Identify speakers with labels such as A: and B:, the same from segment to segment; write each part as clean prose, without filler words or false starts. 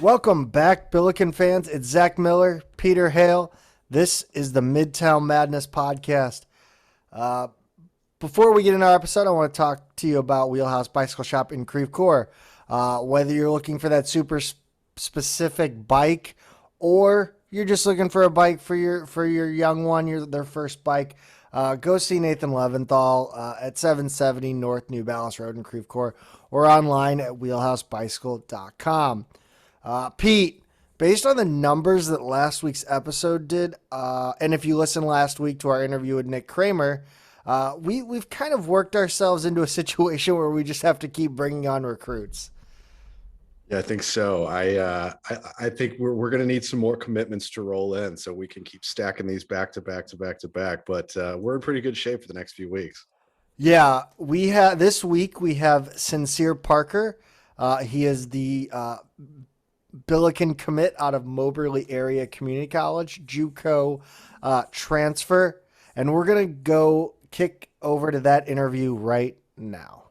A: Welcome back, Billiken fans. It's Zach Miller, Peter Hale. This is the Midtown Madness podcast. Before we get into our episode, I want to talk to you about Wheelhouse Bicycle Shop in Creve Coeur. Whether you're looking for that super specific bike or you're just looking for a bike for your young one, their first bike, go see Nathan Levanthal at 770 North New Ballas Road in Creve Coeur or online at wheelhousebicycle.com. Pete, based on the numbers that last week's episode did, and if you listened last week to our interview with Nick Kramer, we've kind of worked ourselves into a situation where we just have to keep bringing on recruits.
B: Yeah, I think so. I think we're going to need some more commitments to roll in so we can keep stacking these back to back to back to back. But we're in pretty good shape for the next few weeks.
A: Yeah, this week we have Sincere Parker. He is the Billiken Commit out of Moberly Area Community College, JUCO transfer. And we're going to go kick over to that interview right now.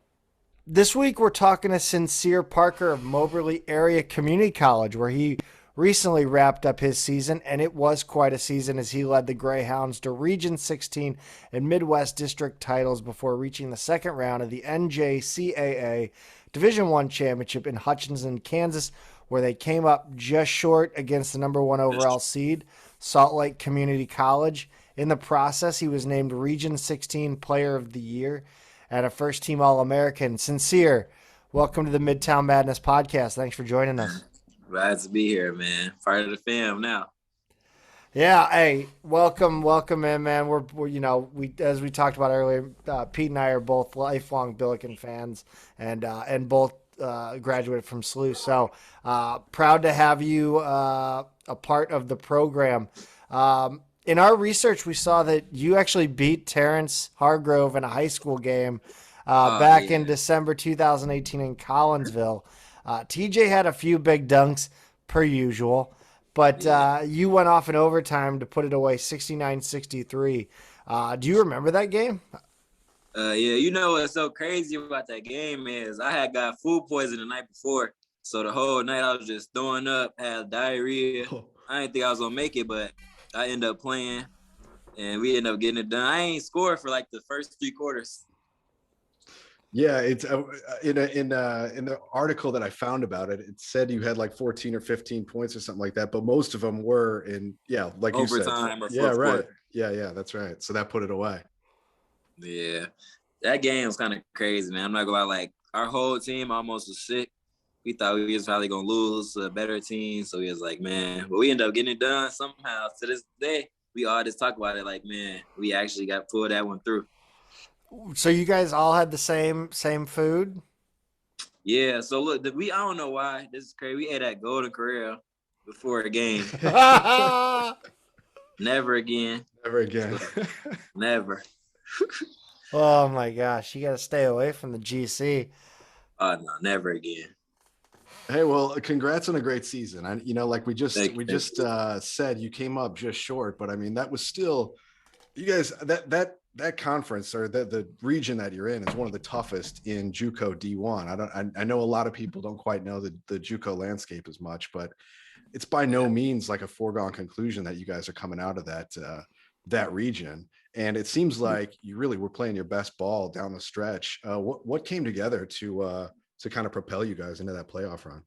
A: This week we're talking to Sincere Parker of Moberly Area Community College, where he recently wrapped up his season, and it was quite a season as he led the Greyhounds to Region 16 and Midwest District titles before reaching the second round of the NJCAA Division I Championship in Hutchinson, Kansas, where they came up just short against the number 1 overall seed, Salt Lake Community College. In the process, he was named Region 16 Player of the Year and a first-team All-American. Sincere, welcome to the Midtown Madness podcast. Thanks for joining us.
C: Glad to be here, man. Part of the fam now.
A: Yeah, hey, welcome in, man. We're we as we talked about earlier, Pete and I are both lifelong Billiken fans, and both graduated from SLU. So proud to have you a part of the program. In our research, we saw that you actually beat Terrence Hargrove in a high school game in December 2018 in Collinsville. TJ had a few big dunks per usual, but you went off in overtime to put it away 69-63. Do you remember that game?
C: Yeah, you know what's so crazy about that game is I had got food poisoning the night before, so the whole night I was just throwing up, had diarrhea. I didn't think I was gonna make it, but I ended up playing, and we ended up getting it done. I ain't scored for like the first 3 quarters.
B: Yeah, it's in the article that I found about it. It said you had like 14 or 15 points or something like that, but most of them were in like
C: overtime
B: you said.
C: Or
B: right.
C: quarter.
B: Yeah, that's right. So that put it away.
C: Yeah, that game was kind of crazy, man. I'm not gonna lie. Like our whole team almost was sick. We thought we was probably gonna lose to a better team, so we was like, man. But we ended up getting it done somehow. To this day, we all just talk about it like, man, we actually got pulled that one through.
A: So you guys all had the same food?
C: Yeah. So look, I don't know why this is crazy. We ate at Golden Corral before a game. Never again.
B: Never again.
C: Never.
A: Oh my gosh, you got to stay away from the GC.
C: Oh no, never again.
B: Hey, well, congrats on a great season. Like we just said, you came up just short, but I mean that was still, you guys, that conference or the region that you're in is one of the toughest in JUCO D1. I know a lot of people don't quite know the JUCO landscape as much, but it's by no means like a foregone conclusion that you guys are coming out of that region. And it seems like you really were playing your best ball down the stretch. What came together to kind of propel you guys into that playoff run?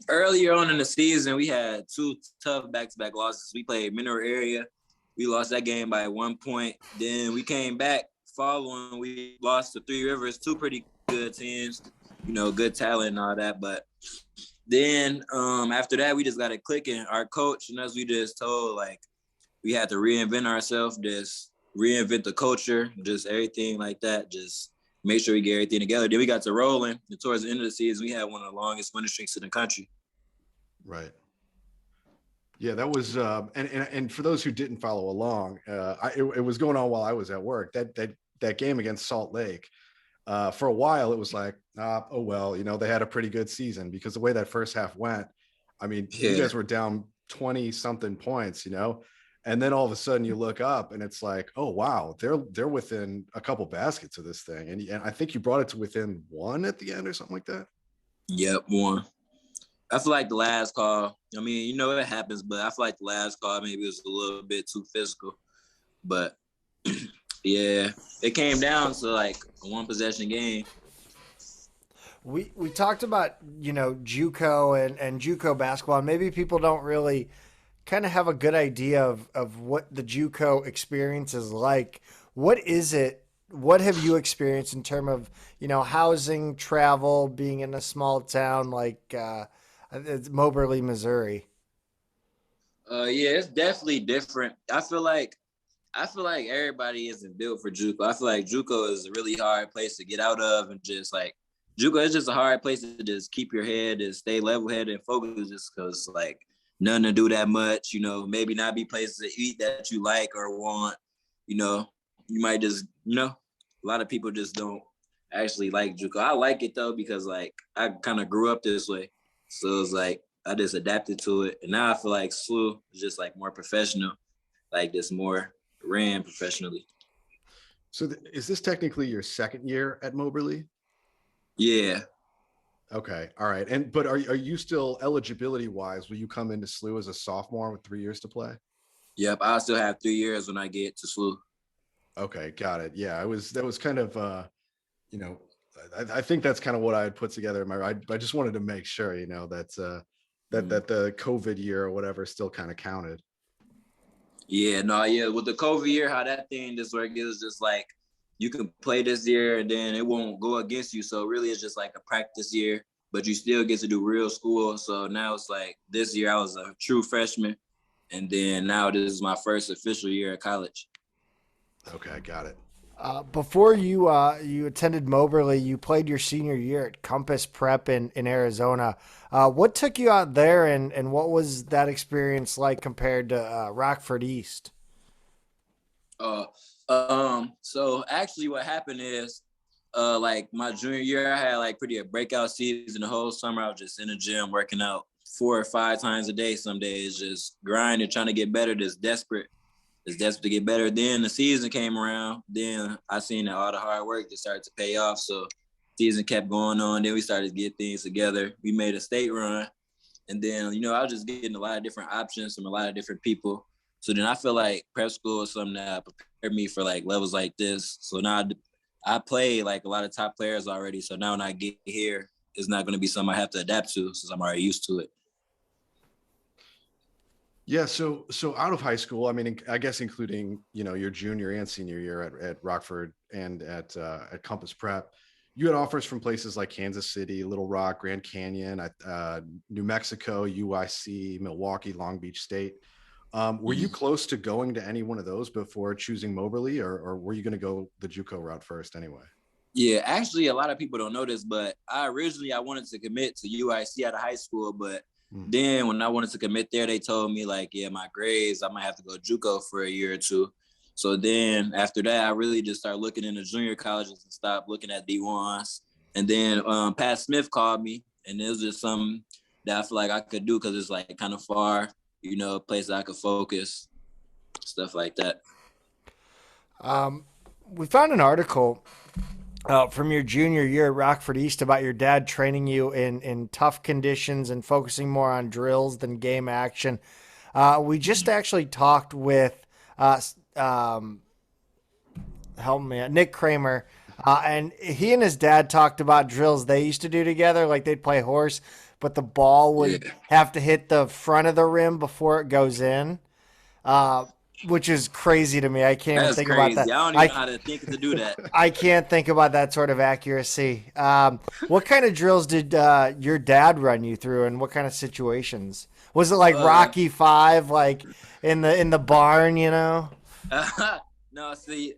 C: Earlier on in the season, we had 2 tough back-to-back losses. We played Mineral Area. We lost that game by 1 point. Then we came back following. We lost to 3 Rivers, 2 pretty good teams, good talent and all that. But then after that, we just got it clicking. Our coach and us, we just told, like, we had to reinvent ourselves, just reinvent the culture, just everything like that, just make sure we get everything together. Then we got to rolling. And towards the end of the season, we had one of the longest winning streaks in the country.
B: Right. Yeah, that was and for those who didn't follow along, it was going on while I was at work. That game against Salt Lake, for a while it was like, oh well, they had a pretty good season because the way that first half went, I mean, you guys were down 20 something points, and then all of a sudden you look up and it's like, oh wow, they're within a couple baskets of this thing, and I think you brought it to within 1 at the end or something like that.
C: Yep, 1. I feel like the last call, I mean, you know, it happens, but I feel like the last call maybe was a little bit too physical. But yeah, it came down to like a one possession game.
A: We talked about, JUCO and JUCO basketball. And maybe people don't really kind of have a good idea of what the JUCO experience is like. What is it? What have you experienced in terms of, housing, travel, being in a small town like it's Moberly, Missouri?
C: Yeah, it's definitely different. I feel like everybody isn't built for JUCO. I feel like JUCO is a really hard place to get out of, and just like JUCO is just a hard place to just keep your head and stay level headed and focused, just because like nothing to do that much. Maybe not be places to eat that you like or want. You might just a lot of people just don't actually like JUCO. I like it though because like I kind of grew up this way, so it's like I just adapted to it, and now I feel like SLU is just like more professional, like this more ran professionally.
B: So is this technically your second year at Moberly?
C: Yeah.
B: Okay. All right. But are you still eligibility wise? Will you come into SLU as a sophomore with 3 years to play?
C: Yep. I still have 3 years when I get to SLU.
B: Okay. Got it. Yeah. That was kind of, I think that's kind of what I had put together. I just wanted to make sure, that the COVID year or whatever still kind of counted.
C: Yeah, no, yeah. With the COVID year, how that thing just works is just like you can play this year and then it won't go against you. So really it's just like a practice year, but you still get to do real school. So now it's like this year I was a true freshman, and then now this is my first official year at college.
B: Okay, got it.
A: Before you attended Moberly, you played your senior year at Compass Prep in Arizona. What took you out there, and what was that experience like compared to Rockford East?
C: So actually what happened is, like my junior year, I had like pretty a breakout season. The whole summer I was just in the gym working out 4 or 5 times a day. Some days just grinding, trying to get better, just desperate to get better. Then the season came around. Then I seen that all the hard work just started to pay off. So season kept going on. Then we started to get things together. We made a state run. And then, I was just getting a lot of different options from a lot of different people. So then I feel like prep school is something that prepared me for like levels like this. So now I play like a lot of top players already. So now when I get here, it's not going to be something I have to adapt to since I'm already used to it.
B: Yeah. So out of high school, I mean, I guess including, your junior and senior year at Rockford and at Compass Prep, you had offers from places like Kansas City, Little Rock, Grand Canyon, New Mexico, UIC, Milwaukee, Long Beach State. Were you close to going to any one of those before choosing Moberly, or were you going to go the JUCO route first anyway?
C: Yeah, actually, a lot of people don't know this, but I wanted to commit to UIC out of high school, but then when I wanted to commit there, they told me like, yeah, my grades, I might have to go JUCO for a year or two. So then after that, I really just started looking into junior colleges and stopped looking at D1s. And then Pat Smith called me, and it was just something that I feel like I could do because it's like kind of far, a place that I could focus, stuff like that.
A: We found an article from your junior year at Rockford East about your dad training you in tough conditions and focusing more on drills than game action. We just actually talked with Nick Kramer, and he and his dad talked about drills they used to do together, like they'd play horse, but the ball would have to hit the front of the rim before it goes in. Which is crazy to me. I can't even think about that.
C: I don't even know how to think to do that.
A: I can't think about that sort of accuracy. What kind of drills did your dad run you through, and what kind of situations? Was it like Rocky V, like in the barn,
C: No, see,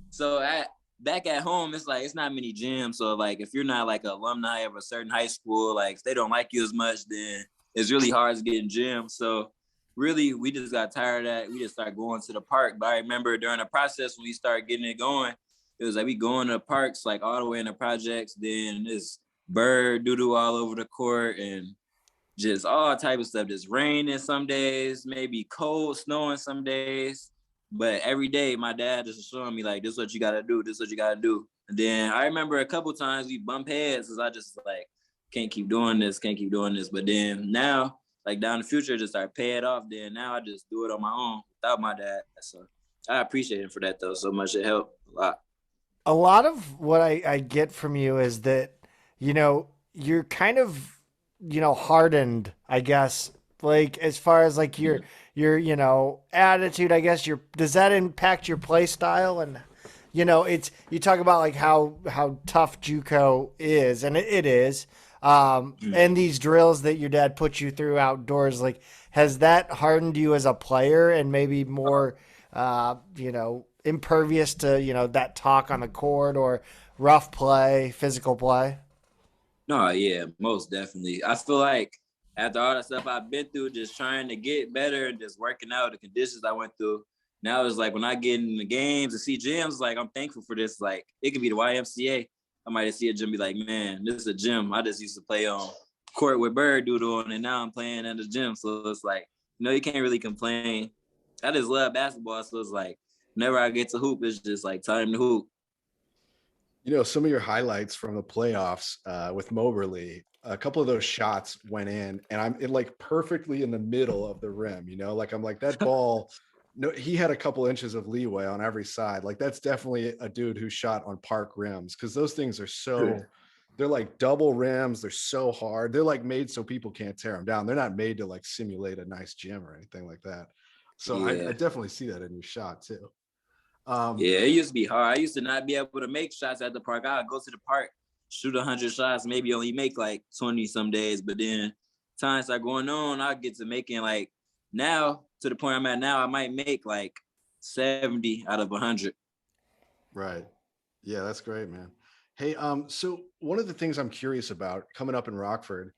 C: so back at home, it's like it's not many gyms. So like if you're not like an alumni of a certain high school, like if they don't like you as much, then it's really hard to get in gym. So really, we just got tired of that. We just started going to the park. But I remember during the process when we started getting it going, it was like we going to the parks, like all the way in the projects. Then this bird doo-doo all over the court and just all type of stuff. Just raining some days, maybe cold, snowing some days. But every day, my dad just showing me like, this is what you got to do. This is what you got to do. And then I remember a couple times we bump heads because I just like, can't keep doing this. But then now, like down the future, just start paying off. Then now I just do it on my own without my dad. So I appreciate him for that though so much. It helped a lot.
A: A lot of what I get from you is that, you're kind of, hardened, I guess, like as far as like your, attitude, I guess does that impact your play style? And, it's, you talk about like how tough JUCO is, and it is. And these drills that your dad put you through outdoors, like, has that hardened you as a player and maybe more, impervious to, that talk on the court or rough play, physical play?
C: No, yeah, most definitely. I feel like after all the stuff I've been through, just trying to get better and just working out the conditions I went through. Now it's like when I get in the games and see gyms, like I'm thankful for this. Like it could be the YMCA. I might see a gym be like, man, this is a gym I just used to play on court with Bird Doodle on, and now I'm playing at the gym. So it's like, you can't really complain. I just love basketball. So it's like, whenever I get to hoop, it's just like time to hoop.
B: Some of your highlights from the playoffs with Moberly, a couple of those shots went in, and I'm like perfectly in the middle of the rim. Like I'm like that ball. No, he had a couple inches of leeway on every side. Like that's definitely a dude who shot on park rims because those things are they're like double rims. They're so hard. They're like made so people can't tear them down. They're not made to like simulate a nice gym or anything like that. So
C: yeah.
B: I definitely see that in your shot too.
C: Yeah, it used to be hard. I used to not be able to make shots at the park. I'd go to the park, shoot 100 shots, maybe only make like 20 some days. But then times start going on, I get to making like now to the point I'm at now, I might make like 70 out of 100.
B: Right. Yeah, that's great, man. Hey, so one of the things I'm curious about coming up in Rockford,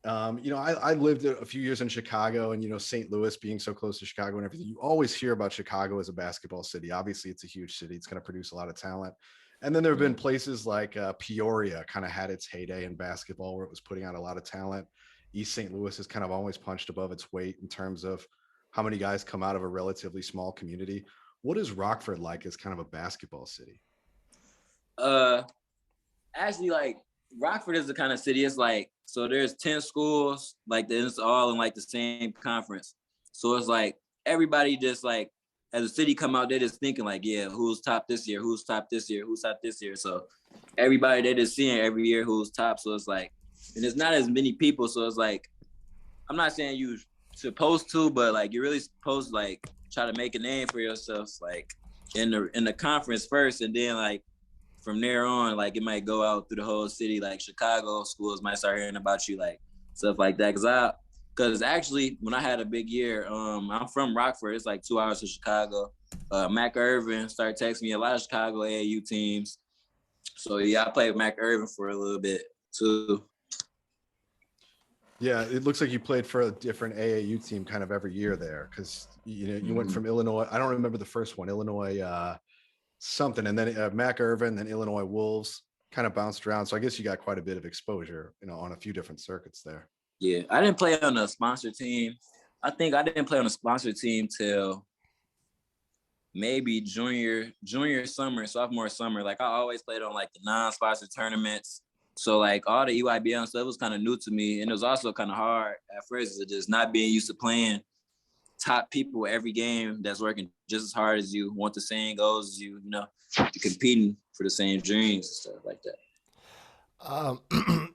B: I lived a few years in Chicago, and St. Louis being so close to Chicago and everything, you always hear about Chicago as a basketball city. Obviously, it's a huge city. It's going to produce a lot of talent. And then there have been places like Peoria kind of had its heyday in basketball where it was putting out a lot of talent. East St. Louis has kind of always punched above its weight in terms of how many guys come out of a relatively small community. What is Rockford like as kind of a basketball city?
C: Actually, like Rockford is the kind of city. It's like, so there's 10 schools, like it's all in like the same conference. So it's like everybody just like as a city come out, they're just thinking like, yeah, who's top this year? Who's top this year? Who's top this year? So everybody they're just seeing every year who's top. So it's like, and it's not as many people. So it's like, I'm not saying you supposed to, but like you're really supposed to like try to make a name for yourself, like in the conference first, and then like from there on, like it might go out through the whole city. Like Chicago schools might start hearing about you, like stuff like that. Cause actually, when I had a big year, I'm from Rockford. It's like 2 hours to Chicago. Mac Irvin started texting me a lot of Chicago AAU teams. So yeah, I played with Mac Irvin for a little bit too.
B: Yeah, it looks like you played for a different AAU team kind of every year there, because you went from Illinois. I don't remember the first one, Illinois something, and then Mac Irvin, then Illinois Wolves, kind of bounced around. So I guess you got quite a bit of exposure, on a few different circuits there.
C: Yeah, I didn't play on a sponsor team. I think I didn't play on a sponsor team till maybe junior summer, sophomore summer. Like I always played on like the non-sponsor tournaments. So like all the EYBL stuff was kind of new to me. And it was also kind of hard at first to just not being used to playing top people every game that's working just as hard as you, want the same goals as you, competing for the same dreams and stuff like that.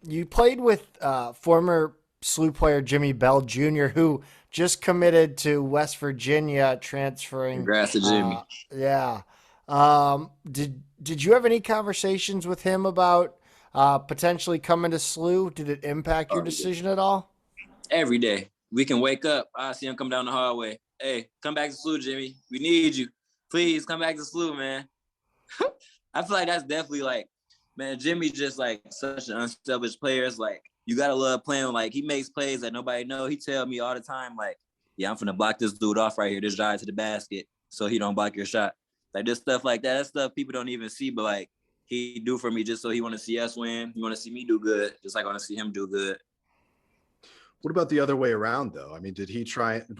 A: You played with former SLU player Jimmy Bell Jr., who just committed to West Virginia, transferring.
C: Congrats to Jimmy.
A: Yeah. Did you have any conversations with him about potentially coming to SLU? Did it impact your decision at all?
C: Every day. We can wake up. I see him come down the hallway. Hey, come back to SLU, Jimmy. We need you. Please come back to SLU, man. I feel like that's definitely like, man, Jimmy's just like such an unselfish player. It's like, you got to love playing. Like, he makes plays that nobody know. He tell me all the time, like, yeah, I'm finna block this dude off right here, this drive to the basket, so he don't block your shot. Like, this stuff like that, that's stuff people don't even see, but like, he do for me just so he want to see us win. He want to see me do good, just like I want to see him do good.
B: What about the other way around, though? I mean,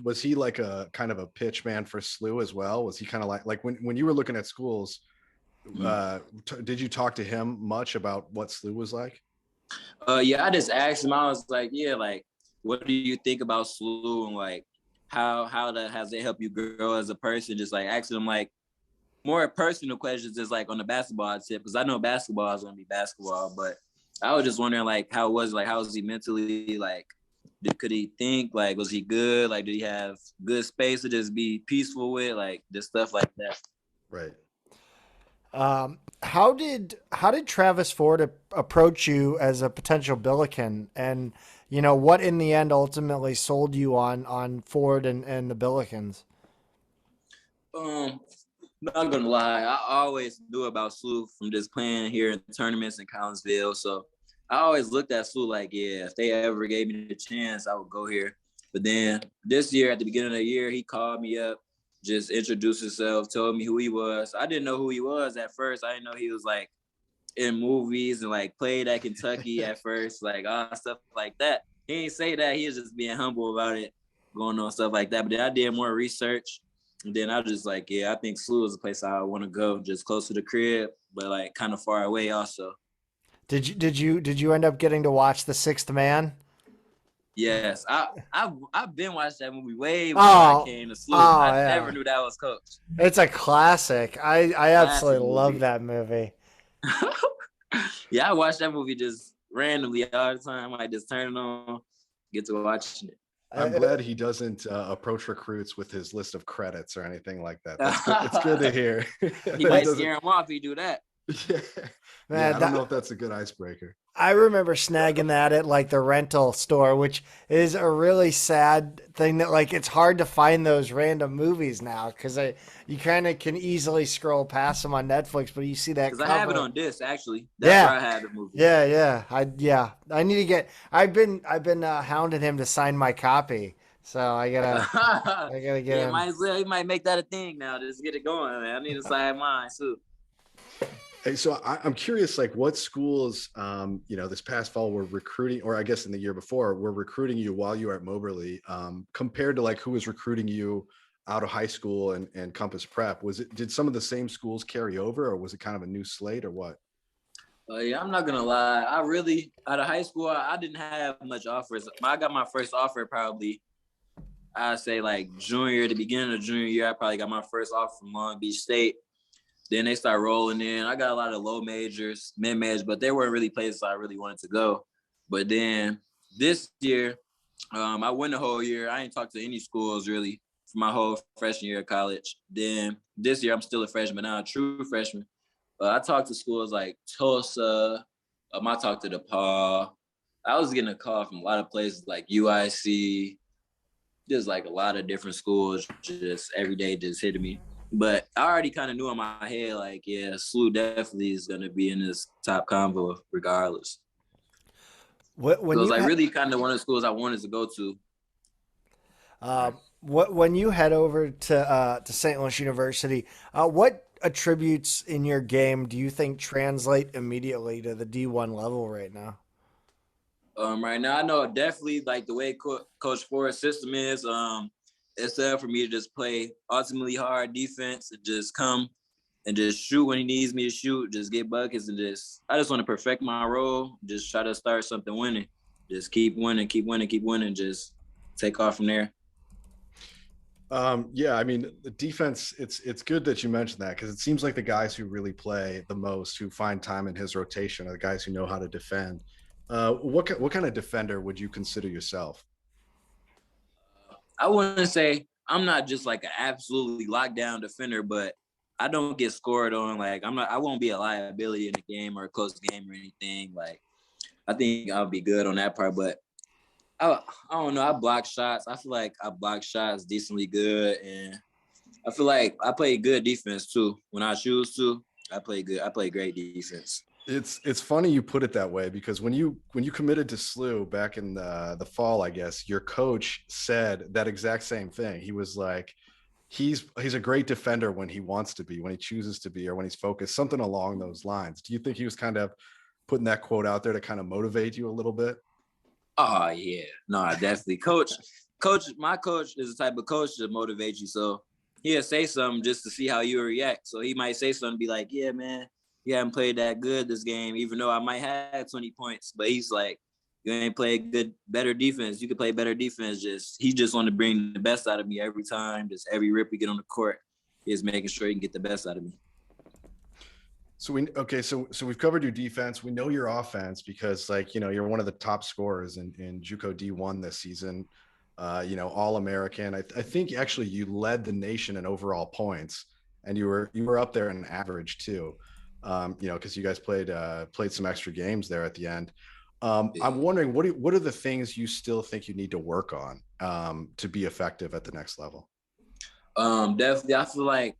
B: was he like a kind of a pitch man for SLU as well? Was he kind of like when you were looking at schools, did you talk to him much about what SLU was like?
C: Yeah, I just asked him. I was like, yeah, like, what do you think about SLU and like how that has it helped you grow as a person? Just like asking him like more personal questions, just like on the basketball tip, because I know basketball is gonna be basketball, but I was just wondering like how was he mentally, like could he think, like was he good, like did he have good space to just be peaceful with, like just stuff like that.
B: Right.
A: How did Travis Ford approach you as a potential Billiken, and what in the end ultimately sold you on Ford and the Billikens?
C: Um, Not gonna lie, I always knew about SLU from just playing here in tournaments in Collinsville. So I always looked at SLU like, yeah, if they ever gave me the chance, I would go here. But then this year, at the beginning of the year, he called me up, just introduced himself, told me who he was. I didn't know who he was at first. I didn't know he was like in movies and like played at Kentucky at first, like all stuff like that. He didn't say that. He was just being humble about it, going on stuff like that. But then I did more research. And then I was just like, yeah, I think SLU is a place I want to go, just close to the crib, but like kind of far away also.
A: Did you end up getting to watch The Sixth Man?
C: Yes, I've been watching that movie way before I
A: Oh,
C: came to SLU. I
A: yeah.
C: never knew that was Coach.
A: It's a classic. I absolutely
C: Classic
A: love
C: movie.
A: that movie.
C: Yeah, I watch that movie just randomly all the time. I just turn it on, get to watching it.
B: I'm glad he doesn't approach recruits with his list of credits or anything like that. That's good. It's good to hear.
C: He might scare him off if he do that.
B: Yeah.
A: Man,
B: I don't know if that's a good icebreaker.
A: I remember snagging that at like the rental store, which is a really sad thing that like it's hard to find those random movies now because you kind of can easily scroll past them on Netflix, but you see that
C: Because
A: cover.
C: I have it on disc actually. That's where I have the movie.
A: Yeah. I need to get. I've been hounding him to sign my copy, so I gotta get him.
C: Might as well. He might make that a thing now. Just get it going, man. I need to sign mine too.
B: Hey, so I'm curious, like what schools, this past fall were recruiting, or I guess in the year before, were recruiting you while you were at Moberly, compared to like who was recruiting you out of high school and Compass Prep. Did some of the same schools carry over, or was it kind of a new slate, or what?
C: Yeah, I'm not gonna lie. I really, out of high school, I didn't have much offers. I got my first offer probably, I'd say like the beginning of junior year. I probably got my first offer from Long Beach State. Then they start rolling in. I got a lot of low majors, mid majors, but they weren't really places I really wanted to go. But then this year, I went the whole year. I ain't talked to any schools really for my whole freshman year of college. Then this year, I'm still a freshman now, a true freshman. I talked to schools like Tulsa. I talked to DePaul. I was getting a call from a lot of places like UIC, just like a lot of different schools, just every day just hitting me. But I already kind of knew in my head, like, yeah, SLU definitely is going to be in this top combo regardless. So it was like really kind of one of the schools I wanted to go to.
A: When you head over to St. Louis University, what attributes in your game do you think translate immediately to the D1 level right now?
C: Right now, I know definitely like the way Coach Ford's system is. It's for me to just play ultimately hard defense and just come and just shoot when he needs me to shoot, just get buckets and I just want to perfect my role, just try to start something winning. Just keep winning, just take off from there.
B: Yeah, I mean, the defense, it's good that you mentioned that because it seems like the guys who really play the most, who find time in his rotation, are the guys who know how to defend. What kind of defender would you consider yourself?
C: I wouldn't say I'm not just like an absolutely lockdown defender, but I don't get scored on. Like I won't be a liability in a game or a close game or anything. Like I think I'll be good on that part, but I don't know. I block shots. I feel like I block shots decently good, and I feel like I play good defense too. When I choose to, I play good. I play great defense.
B: It's funny you put it that way because when you committed to SLU back in the fall, I guess your coach said that exact same thing. He was like, he's a great defender when he wants to be, when he chooses to be, or when he's focused, something along those lines. Do you think he was kind of putting that quote out there to kind of motivate you a little bit?
C: Oh yeah, no, definitely. My coach is the type of coach to motivate you. So he'll say something just to see how you react. So he might say something, be like, "Yeah, man, he hadn't played that good this game, even though I might have 20 points. But he's like, you ain't played better defense. You could play better defense. He just want to bring the best out of me every time. Just every rip we get on the court is making sure he can get the best out of me.
B: So we've covered your defense. We know your offense because, like, you know, you're one of the top scorers in JUCO D1 this season. You know, All-American. I think actually you led the nation in overall points, and you were up there in average too. You know, because you guys played some extra games there at the end. I'm wondering what are the things you still think you need to work on to be effective at the next level?
C: Definitely, I feel like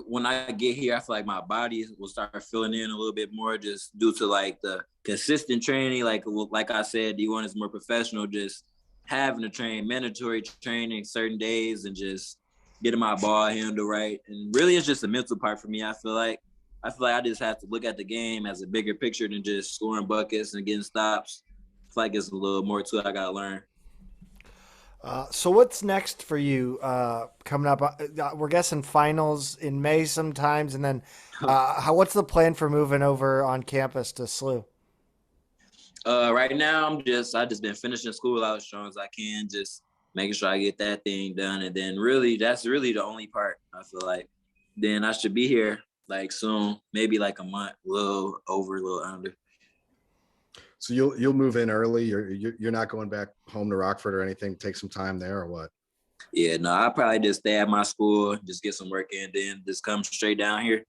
C: when I get here, I feel like my body will start filling in a little bit more just due to like the consistent training. Like I said, D1 is more professional, just having to train, mandatory training certain days and just getting my ball handle right. And really it's just a mental part for me. I feel like I just have to look at the game as a bigger picture than just scoring buckets and getting stops. I feel like it's a little more to it I got to learn.
A: So what's next for you coming up? We're guessing finals in May sometimes, and then what's the plan for moving over on campus to SLU?
C: Right now, I just been finishing school out as strong as I can, just making sure I get that thing done, and then really that's really the only part. I feel like then I should be here like soon, maybe like a month, a little over, a little under.
B: So you'll move in early. You're not going back home to Rockford or anything. Take some time there or what?
C: Yeah, no, I'll probably just stay at my school, just get some work in, then just come straight down here.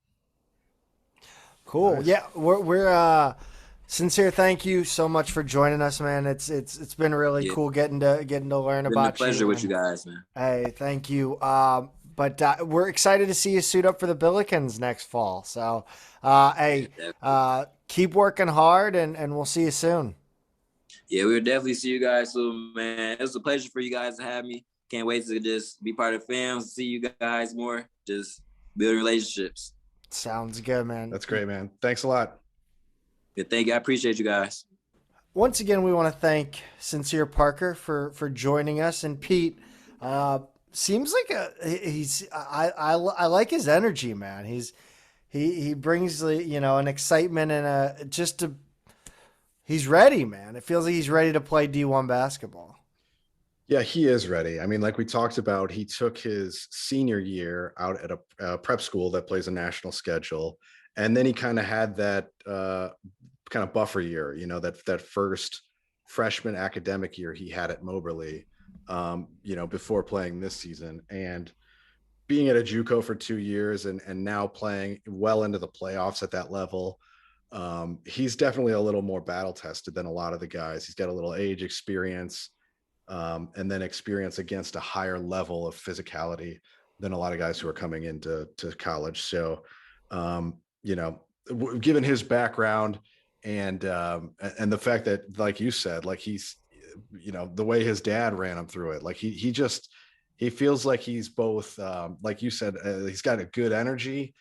A: Cool.
B: Nice.
A: Yeah, we're Sincere. Thank you so much for joining us, man. It's been really cool getting to learn
C: It's
A: about
C: been a pleasure with you guys, man.
A: Hey, thank you. But we're excited to see you suit up for the Billikens next fall. So, keep working hard, and we'll see you soon.
C: Yeah, we'll definitely see you guys soon, man. It was a pleasure for you guys to have me. Can't wait to just be part of the fam, see you guys more, just build relationships.
A: Sounds good, man.
B: That's great, man. Thanks a lot.
C: Yeah, thank you. I appreciate you guys.
A: Once again, we want to thank Sincere Parker for joining us. And Pete, seems like I like his energy, man. He brings an excitement and he's ready, man. It feels like he's ready to play D1 basketball.
B: Yeah, he is ready. I mean, like we talked about, he took his senior year out at a prep school that plays a national schedule. And then he kind of had that kind of buffer year, you know, that first freshman academic year he had at Moberly, before playing this season. And being at a JUCO for 2 years and now playing well into the playoffs at that level, he's definitely a little more battle tested than a lot of the guys. He's got a little age experience. And then experience against a higher level of physicality than a lot of guys who are coming into college. So, given his background and the fact that, like you said, like he's, the way his dad ran him through it, like he feels like he's both, like you said, he's got a good energy,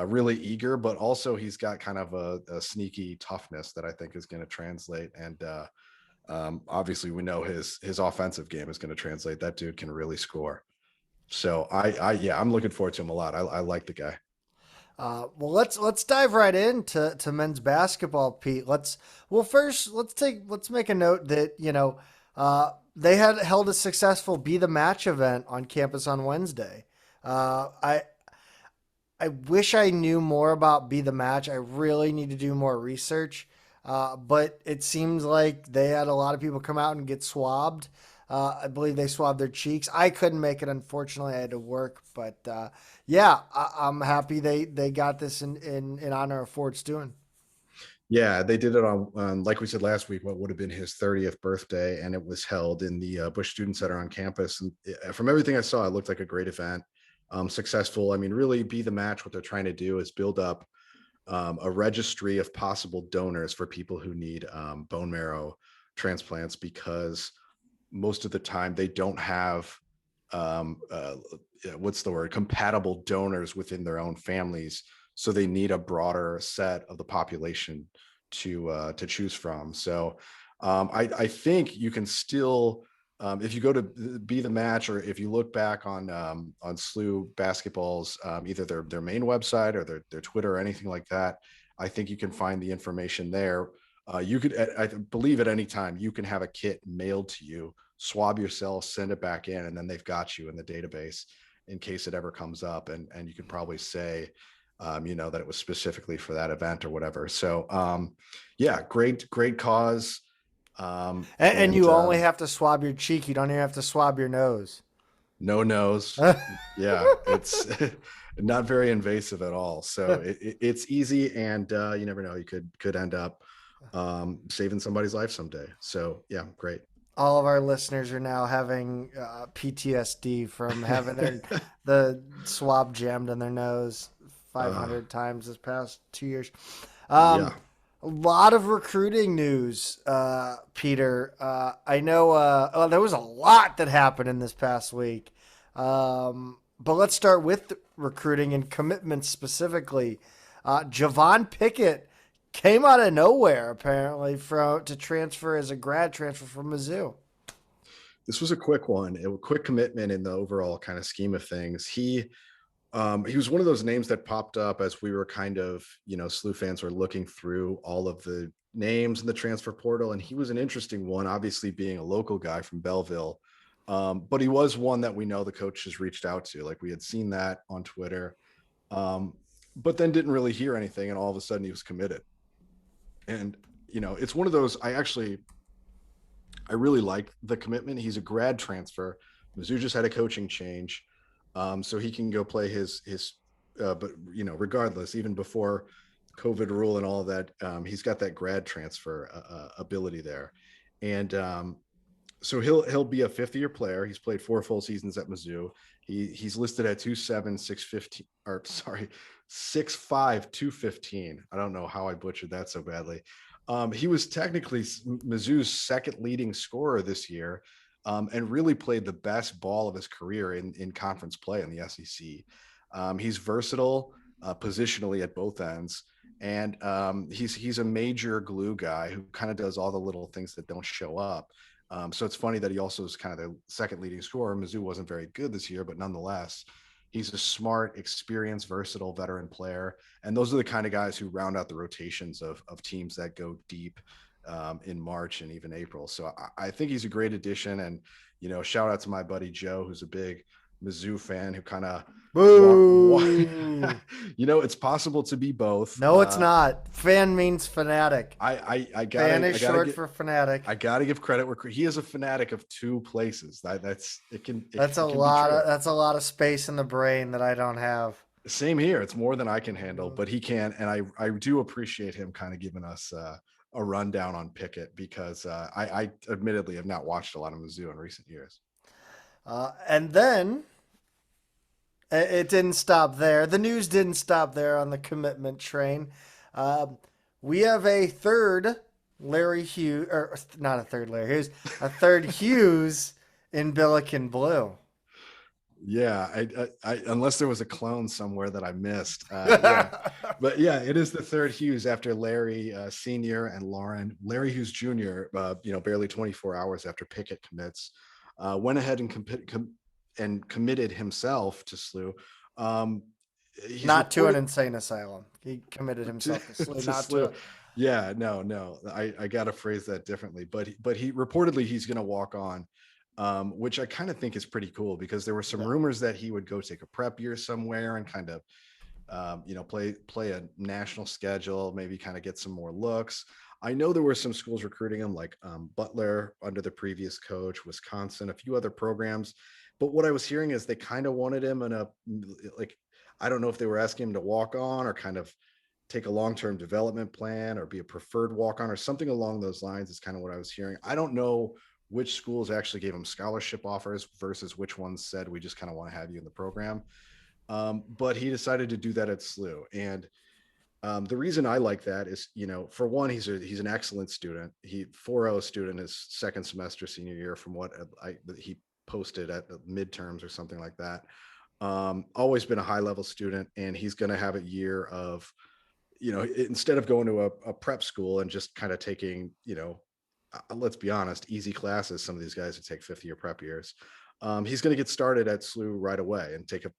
B: really eager, but also he's got kind of a sneaky toughness that I think is going to translate. And, obviously we know his offensive game is going to translate. That dude can really score. So I'm looking forward to him a lot. I like the guy.
A: Well, let's dive right into men's basketball, Pete. Let's make a note that, they had held a successful Be the Match event on campus on Wednesday. I wish I knew more about Be the Match. I really need to do more research. But it seems like they had a lot of people come out and get swabbed. I believe they swabbed their cheeks. I couldn't make it, unfortunately. I had to work. But I'm happy they got this in honor of Fort Stewart.
B: Yeah, they did it on like we said last week, what would have been his 30th birthday, and it was held in the Bush Student Center on campus. And from everything I saw, it looked like a great event, successful. I mean, really, Be the Match. What they're trying to do is build up a registry of possible donors for people who need bone marrow transplants, because most of the time they don't have compatible donors within their own families. So they need a broader set of the population to choose from. So I think you can still, if you go to Be the Match, or if you look back on SLU basketball's either their main website or their Twitter or anything like that, I think you can find the information there. You could, I believe at any time, you can have a kit mailed to you, swab yourself, send it back in, and then they've got you in the database in case it ever comes up. And you can probably say, that it was specifically for that event or whatever. So yeah, great cause.
A: And you only have to swab your cheek. You don't even have to swab your nose.
B: No nose. Yeah, it's not very invasive at all. So it's easy, and you never know, you could end up saving somebody's life someday. So yeah, great.
A: All of our listeners are now having PTSD from having the swab jammed in their nose 500 times this past 2 years.
B: Yeah.
A: A lot of recruiting news, Peter. I know there was a lot that happened in this past week. But let's start with recruiting and commitments specifically. Javon Pickett came out of nowhere, apparently, to transfer as a grad transfer from Mizzou.
B: This was a quick one, a quick commitment in the overall kind of scheme of things. He was one of those names that popped up as we were kind of, SLU fans were looking through all of the names in the transfer portal. And he was an interesting one, obviously being a local guy from Belleville. But he was one that we know the coach has reached out to. Like, we had seen that on Twitter, but then didn't really hear anything. And all of a sudden he was committed. And, it's one of those, I really like the commitment. He's a grad transfer. Mizzou just had a coaching change. So he can go play his but regardless, even before COVID rule and all of that, he's got that grad transfer ability there. And so he'll be a 5th-year player. He's played 4 full seasons at Mizzou. He's listed at 2'7", 6'5", 215. I don't know how I butchered that so badly. He was technically Mizzou's 2nd leading scorer this year. And really played the best ball of his career in conference play in the SEC. He's versatile positionally at both ends. And he's a major glue guy who kind of does all the little things that don't show up. So it's funny that he also is kind of the 2nd leading scorer. Mizzou wasn't very good this year, but nonetheless, he's a smart, experienced, versatile veteran player. And those are the kind of guys who round out the rotations of teams that go deep in March and even April. So I think he's a great addition. And, shout out to my buddy Joe, who's a big Mizzou fan, who kind of, it's possible to be both.
A: No, it's not. Fan means fanatic.
B: I got
A: fan is short for fanatic.
B: I got to give credit where he is a fanatic of 2 places. That's
A: a lot of space in the brain that I don't have.
B: Same here. It's more than I can handle, but he can. And I do appreciate him kind of giving us a rundown on Pickett, because I admittedly have not watched a lot of Mizzou in recent years.
A: And then it didn't stop there. The news didn't stop there on the commitment train. We have a third Larry Hughes, or not a third Larry Hughes, a third Hughes in Billiken Blue.
B: Yeah, I unless there was a clone somewhere that I missed. Yeah. But yeah, it is the third Hughes after Larry Sr. and Lauren. Larry Hughes Jr., barely 24 hours after Pickett commits, went ahead and committed himself to SLU.
A: Not to an insane asylum. He committed himself to SLU, not to.
B: Yeah, no. I got to phrase that differently. But he reportedly he's going to walk on. Which I kind of think is pretty cool, because there were some rumors that he would go take a prep year somewhere and kind of, play a national schedule, maybe kind of get some more looks. I know there were some schools recruiting him, like Butler under the previous coach, Wisconsin, a few other programs. But what I was hearing is they kind of wanted him in I don't know if they were asking him to walk on or kind of take a long-term development plan or be a preferred walk-on or something along those lines is kind of what I was hearing. I don't know which schools actually gave him scholarship offers versus which ones said, we just kind of want to have you in the program. But he decided to do that at SLU. And the reason I like that is, for one, he's an excellent student. 4.0 student his 2nd semester senior year, from what he posted at the midterms or something like that. Always been a high level student, and he's going to have a year of, instead of going to a prep school and just kind of taking, let's be honest, easy classes, some of these guys would take 5th-year prep years. He's going to get started at SLU right away and take a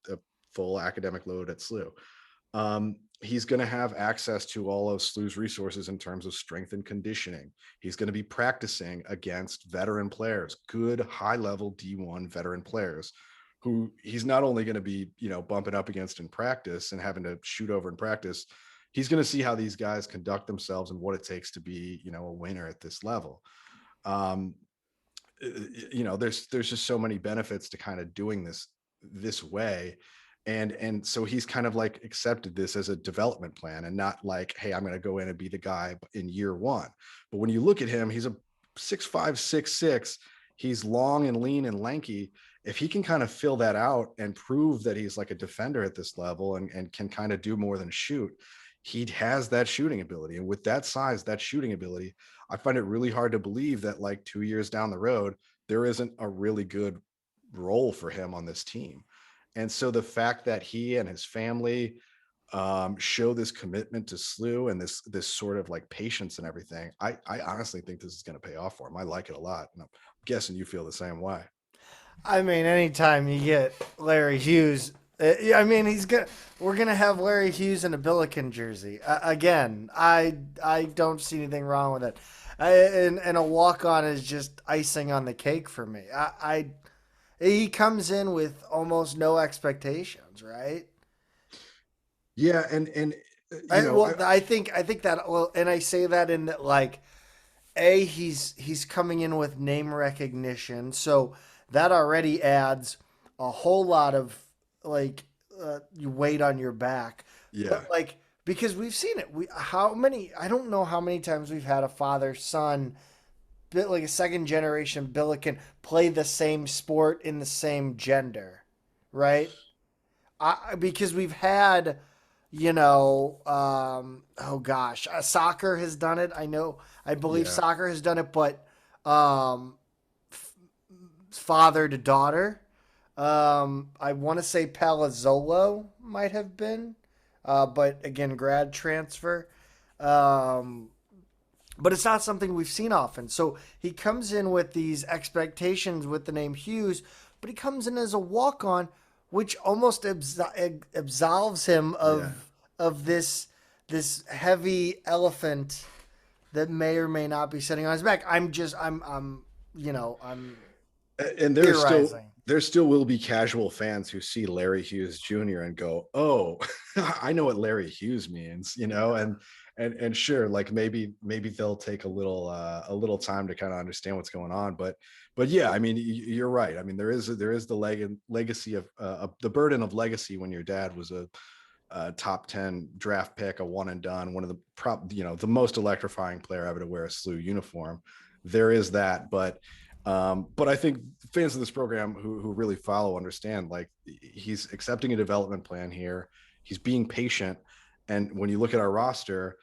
B: full academic load at SLU. He's going to have access to all of SLU's resources in terms of strength and conditioning. He's going to be practicing against veteran players, good high-level D1 veteran players, who he's not only going to be, bumping up against in practice and having to shoot over in practice. He's going to see how these guys conduct themselves and what it takes to be, a winner at this level. There's just so many benefits to kind of doing this way. And so he's kind of like accepted this as a development plan and not like, hey, I'm going to go in and be the guy in year one. But when you look at him, he's a 6'5", 6'6". He's long and lean and lanky. If he can kind of fill that out and prove that he's like a defender at this level and can kind of do more than shoot, he has that shooting ability. And with that size, that shooting ability, I find it really hard to believe that like 2 years down the road, there isn't a really good role for him on this team. And so the fact that he and his family show this commitment to SLU and this sort of like patience and everything, I honestly think this is going to pay off for him. I like it a lot. And I'm guessing you feel the same way.
A: I mean, anytime you get Larry Hughes, we're gonna have Larry Hughes in a Billiken jersey again. I don't see anything wrong with it. And a walk on is just icing on the cake for me. He comes in with almost no expectations, right?
B: Yeah,
A: I think that, well, and I say that in that, like, he's coming in with name recognition, so that already adds a whole lot of weight on your back.
B: Yeah,
A: but, like, because we've seen it. I don't know how many times we've had a father son, like a second generation Billiken, play the same sport in the same gender, right? Because we've had, soccer has done it. I believe soccer has done it, but father to daughter. I want to say Palazzolo might have been, but again, grad transfer. But it's not something we've seen often. So he comes in with these expectations with the name Hughes, but he comes in as a walk-on, which almost absolves him of this heavy elephant that may or may not be sitting on his back. I'm
B: and there still will be casual fans who see Larry Hughes Jr. and go, "Oh, I know what Larry Hughes means," and sure, like maybe they'll take a little time to kind of understand what's going on, but yeah, I mean, you're right. I mean, there is the legacy of the burden of legacy when your dad was a top 10 draft pick, a one and done, one of the the most electrifying player ever to wear a SLU uniform. There is that, but I think fans of this program who really follow understand, like, he's accepting a development plan here. He's being patient. And when you look at our roster,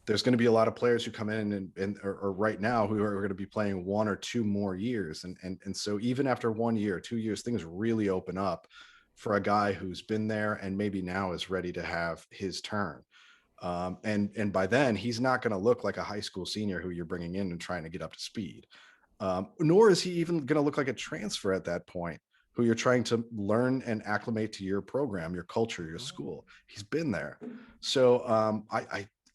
B: there's going to be a lot of players who come in or right now who are going to be playing 1 or 2 more years. And so even after 1 year, 2 years, things really open up for a guy who's been there and maybe now is ready to have his turn. And by then he's not going to look like a high school senior who you're bringing in and trying to get up to speed. Nor is he even going to look like a transfer at that point, who you're trying to learn and acclimate to your program, your culture, your school. He's been there. So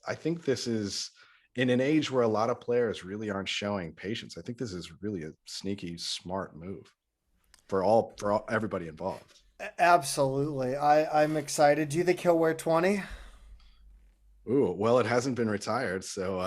B: I think this is, in an age where a lot of players really aren't showing patience, I think this is really a sneaky, smart move for everybody involved.
A: Absolutely. I'm excited. Do you think he'll wear 20?
B: Ooh, well, it hasn't been retired, so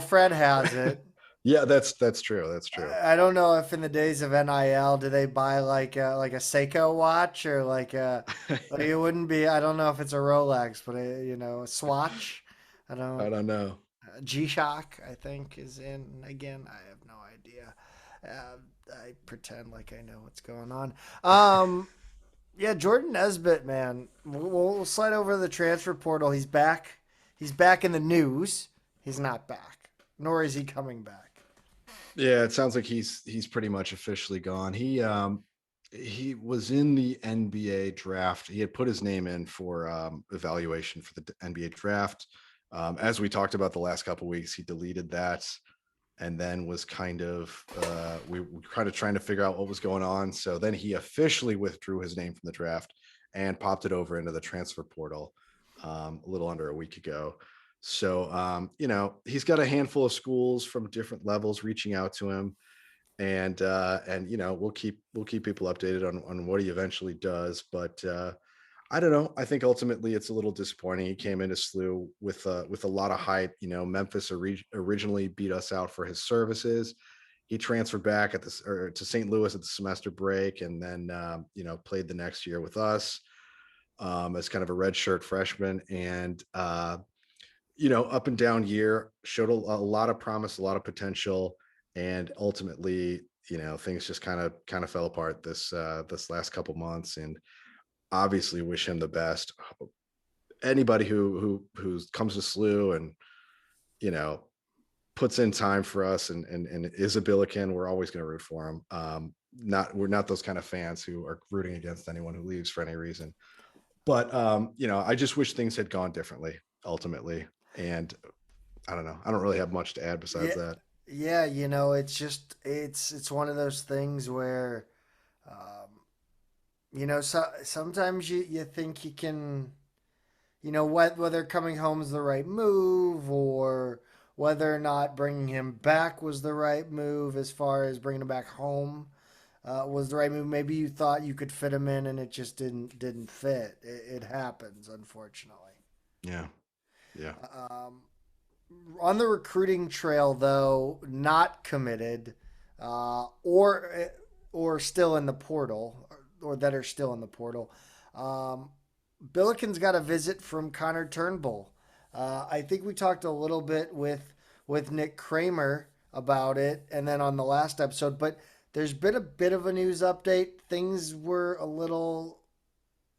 A: Fred has it.
B: Yeah, that's true. That's true.
A: I don't know if in the days of NIL, do they buy like a Seiko watch or like it wouldn't be. I don't know if it's a Rolex, but a Swatch. I don't know. G-Shock, I think, is in again. I have no idea. I pretend like I know what's going on. Yeah, Jordan Nesbitt, man. We'll slide over to the transfer portal. He's back. He's back in the news. He's not back, nor is he coming back.
B: Yeah, it sounds like he's pretty much officially gone. He was in the NBA draft. He had put his name in for evaluation for the NBA draft. As we talked about the last couple of weeks, he deleted that, and then was kind of we were kind of trying to figure out what was going on. So then he officially withdrew his name from the draft and popped it over into the transfer portal. a little under a week ago. So, he's got a handful of schools from different levels reaching out to him, and we'll keep people updated on what he eventually does. But I don't know. I think ultimately it's a little disappointing. He came into SLU with a lot of hype. Memphis originally beat us out for his services. He transferred back to St. Louis at the semester break, and then played the next year with us as kind of a redshirt freshman, and up and down year, showed a lot of promise, a lot of potential, and ultimately, things just kind of fell apart this last couple months. And obviously, wish him the best. Anybody who comes to SLU and puts in time for us and is a Billiken, we're always going to root for him. We're not those kind of fans who are rooting against anyone who leaves for any reason. But I just wish things had gone differently ultimately. And I don't know. I don't really have much to add besides that.
A: Yeah, it's just it's one of those things where sometimes you think you can, whether coming home is the right move or whether or not bringing him back was the right move as far as bringing him back home was the right move. Maybe you thought you could fit him in and it just didn't fit. It happens, unfortunately.
B: Yeah. Yeah.
A: On the recruiting trail, though, not committed or still in the portal or that are still in the portal. Billiken's got a visit from Connor Turnbull. I think we talked a little bit with Nick Kramer about it, and then on the last episode. But there's been a bit of a news update. Things were a little,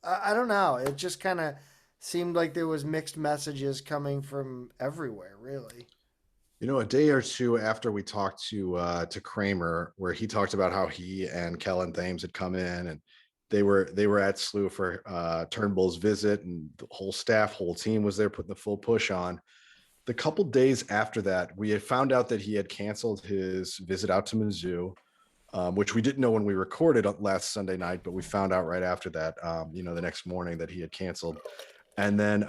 A: I don't know. It just kind of seemed like there was mixed messages coming from everywhere, really.
B: A day or two after we talked to Kramer, where he talked about how he and Kellen Thames had come in and they were at SLU for Turnbull's visit, and the whole team was there putting the full push on. The couple days after that, we had found out that he had canceled his visit out to Mizzou, which we didn't know when we recorded last Sunday night, but we found out right after that, the next morning that he had canceled. And then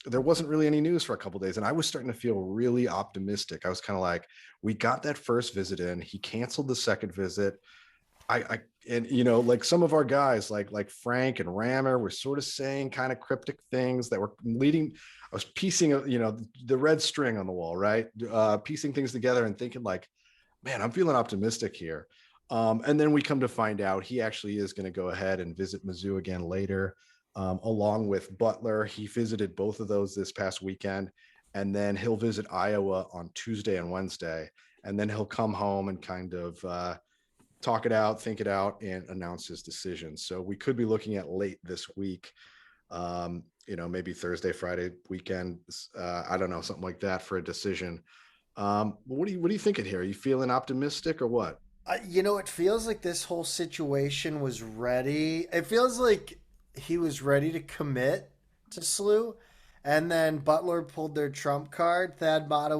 B: there wasn't really any news for a couple days, and I was starting to feel really optimistic. I was kind of like, we got that first visit in. He canceled the second visit. Like some of our guys, like Frank and Rammer, were sort of saying kind of cryptic things that were leading. I was piecing, the red string on the wall, right? Piecing things together and thinking like, man, I'm feeling optimistic here. And then we come to find out he actually is going to go ahead and visit Mizzou again later. Along with Butler. He visited both of those this past weekend, and then he'll visit Iowa on Tuesday and Wednesday, and then he'll come home and kind of talk it out, think it out, and announce his decision. So we could be looking at late this week, maybe Thursday, Friday weekend. I don't know, something like that for a decision. What are you thinking here? Are you feeling optimistic or what?
A: It feels like this whole situation was ready. It feels like he was ready to commit to SLU, and then Butler pulled their trump card. Thad Matta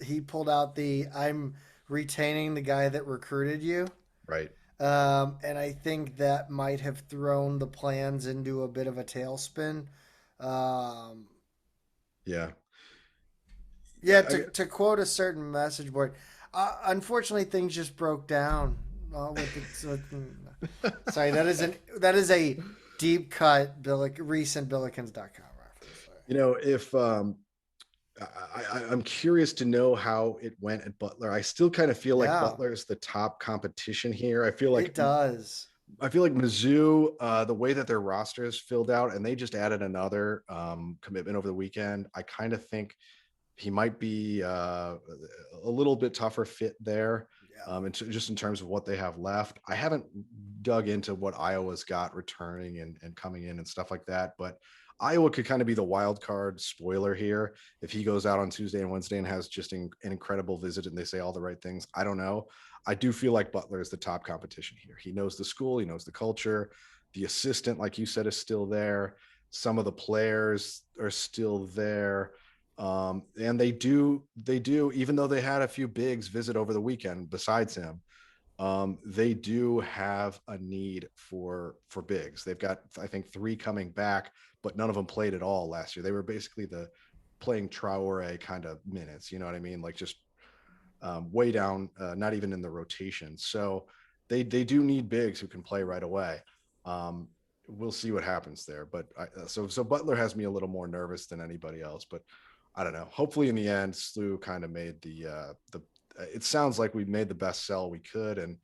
A: he pulled out I'm retaining the guy that recruited you.
B: Right.
A: And I think that might have thrown the plans into a bit of a tailspin.
B: Yeah.
A: Yeah, to quote a certain message board, unfortunately, things just broke down. Sorry, that is a deep cut recent Billikens.com reference.
B: If I'm curious to know how it went at Butler. I still kind of feel like Butler is the top competition here. I feel like
A: it does.
B: I feel like Mizzou, the way that their roster is filled out, and they just added another commitment over the weekend. I kind of think he might be a little bit tougher fit there. Just in terms of what they have left. I haven't dug into what Iowa's got returning and coming in and stuff like that, but Iowa could kind of be the wild card spoiler here. If he goes out on Tuesday and Wednesday and has just an incredible visit and they say all the right things, I don't know. I do feel like Butler is the top competition here. He knows the school, he knows the culture. The assistant, like you said, is still there. Some of the players are still there. And they do, even though they had a few bigs visit over the weekend besides him, They do have a need for bigs. They've got, I think, 3 coming back, but none of them played at all last year. They were basically playing Traore kind of minutes. You know what I mean? Like just way down, not even in the rotation. So they do need bigs who can play right away. We'll see what happens there. But so Butler has me a little more nervous than anybody else. But I don't know. Hopefully, in the end, SLU kind of made the. It sounds like we made the best sell we could, and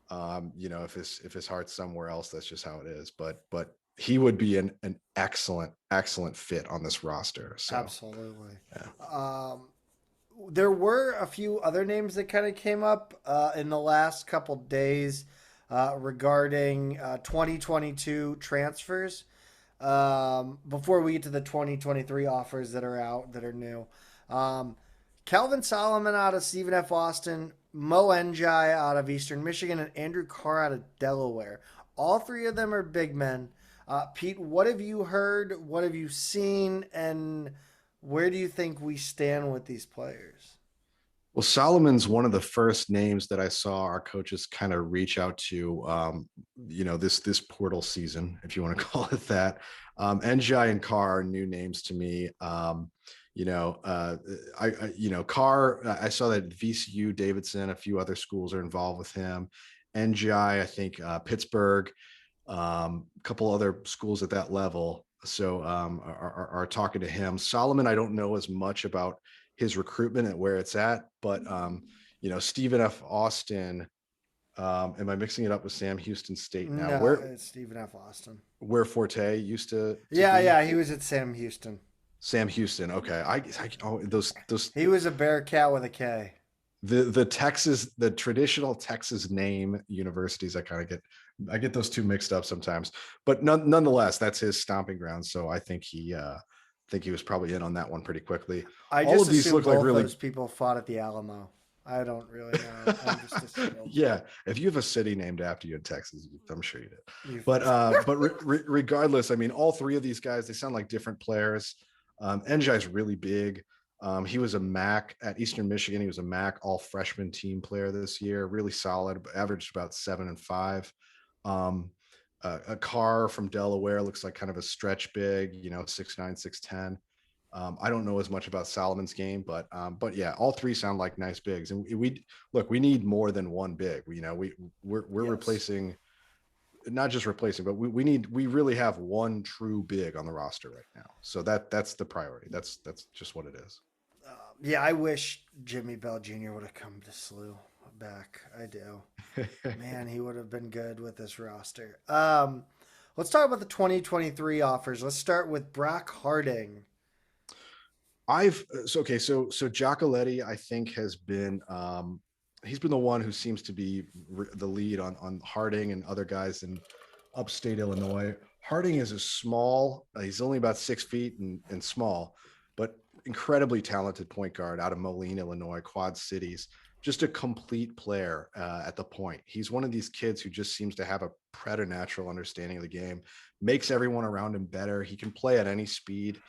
B: if his heart's somewhere else, that's just how it is. But he would be an excellent fit on this roster. So
A: Absolutely.
B: yeah.
A: There were a few other names that kind of came up in the last couple days regarding 2022 transfers. Before we get to the 2023 offers that are out that are new, Calvin Solomon out of Stephen F. Austin, Mo Njai out of Eastern Michigan, and Andrew Carr out of Delaware. All 3 of them are big men. Pete, what have you heard? What have you seen? And where do you think we stand with these players?
B: Well, Solomon's one of the first names that I saw our coaches kind of reach out to, this portal season, if you want to call it that. Njai and Carr are new names to me. Carr, I saw that VCU, Davidson, a few other schools are involved with him. Njai, I think Pittsburgh, a couple other schools at that level. So are talking to him. Solomon, I don't know as much about his recruitment and where it's at, but Stephen F. Austin. Am I mixing it up with Sam Houston State now?
A: No, it's Stephen F. Austin.
B: Where Forte used to
A: yeah, he was at Sam Houston.
B: Sam Houston. Okay, those.
A: He was a Bearcat with a K.
B: The traditional Texas name universities. I get those two mixed up sometimes, but nonetheless, that's his stomping ground. So I think he was probably in on that one pretty quickly.
A: All of these look like really. Those people fought at the Alamo. I don't really know. I'm just assuming.
B: Yeah, if you have a city named after you in Texas, I'm sure you did. But regardless, I mean, all 3 of these guys, they sound like different players. Njai's really big. He was a MAC at Eastern Michigan. He was a MAC all freshman team player this year. Really solid, averaged about 7 and 5. A Carr from Delaware looks like kind of a stretch big, 6'9", 6'10". I don't know as much about Solomon's game, but yeah, all 3 sound like nice bigs. And we need more than one big. We're yes. Replacing, not just replacing, but we really have one true big on the roster right now. So that's the priority. That's just what it is.
A: Yeah, I wish Jimmy Bell Jr. would have come to SLU back. I do. Man, he would have been good with this roster. Let's talk about the 2023 offers. Let's start with Brock Harding.
B: So Giacoletti, I think, has been he's been the one who seems to be the lead on Harding and other guys in upstate Illinois. Harding is a small, he's only about 6 feet and small, but incredibly talented point guard out of Moline, Illinois, Quad Cities. Just a complete player at the point. He's one of these kids who just seems to have a preternatural understanding of the game, makes everyone around him better. He can play at any speed.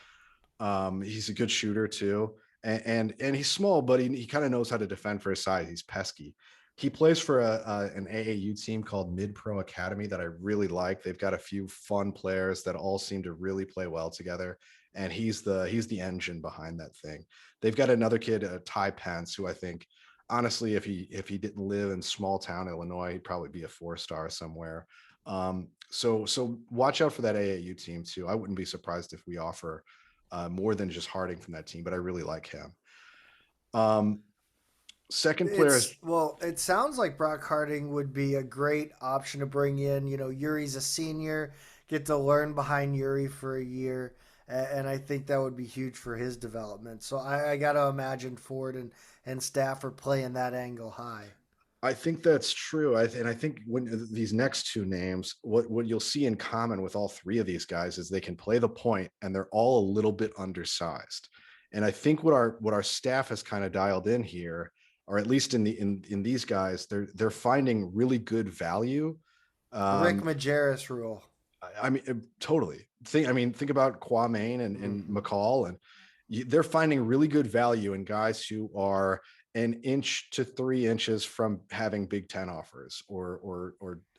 B: He's a good shooter too. And he's small, but he kind of knows how to defend for his size. He's pesky. He plays for an AAU team called Mid Pro Academy that I really like. They've got a few fun players that all seem to really play well together. And he's the engine behind that thing. They've got another kid, Ty Pence, who I think, honestly, if he didn't live in small town Illinois, he'd probably be a 4-star somewhere. So watch out for that AAU team too. I wouldn't be surprised if we offer more than just Harding from that team, but I really like him. Second player.
A: It sounds like Brock Harding would be a great option to bring in. Yuri's a senior, get to learn behind Yuri for a year. And I think that would be huge for his development. So I got to imagine Ford and staff are playing that angle high.
B: I think that's true. And I think when these next 2 names, what you'll see in common with all 3 of these guys is they can play the point and they're all a little bit undersized. And I think what our staff has kind of dialed in here, or at least in these guys, they're finding really good value.
A: Rick Majerus rule.
B: I mean, totally. Think about Kwame and McCall, and they're finding really good value in guys who are an inch to 3 inches from having Big Ten offers or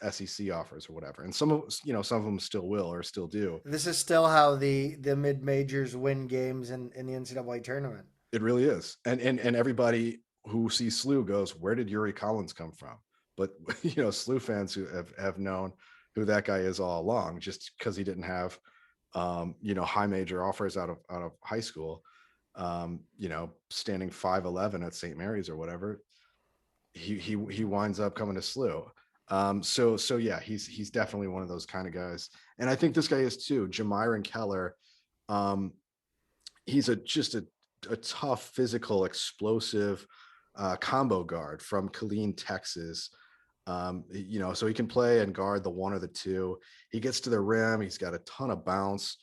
B: SEC offers or whatever. And some of them still will or still do.
A: This is still how the mid majors win games in the NCAA tournament.
B: It really is. And everybody who sees SLU goes, where did Yuri Collins come from? But SLU fans who have known who that guy is all along, just because he didn't have high major offers out of high school, standing 5'11" at St. Mary's or whatever, he winds up coming to SLU. So yeah, he's definitely one of those kind of guys. And I think this guy is too. Jamiron Keller, he's just a tough, physical, explosive combo guard from Killeen, Texas. So he can play and guard the 1 or the 2. He gets to the rim. He's got a ton of bounce,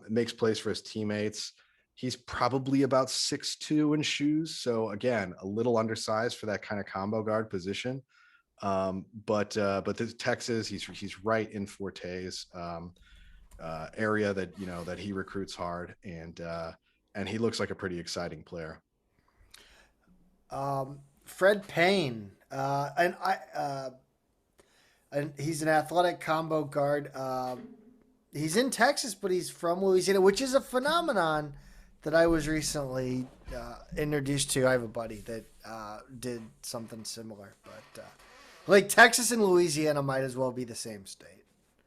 B: makes plays for his teammates. He's probably about 6'2" in shoes. So again, a little undersized for that kind of combo guard position. But this Texas, he's right in Forte's area that he recruits hard, and he looks like a pretty exciting player.
A: Fred Payne, and he's an athletic combo guard. He's in Texas, but he's from Louisiana, which is a phenomenon that I was recently introduced to. I have a buddy that did something similar, but like Texas and Louisiana might as well be the same state.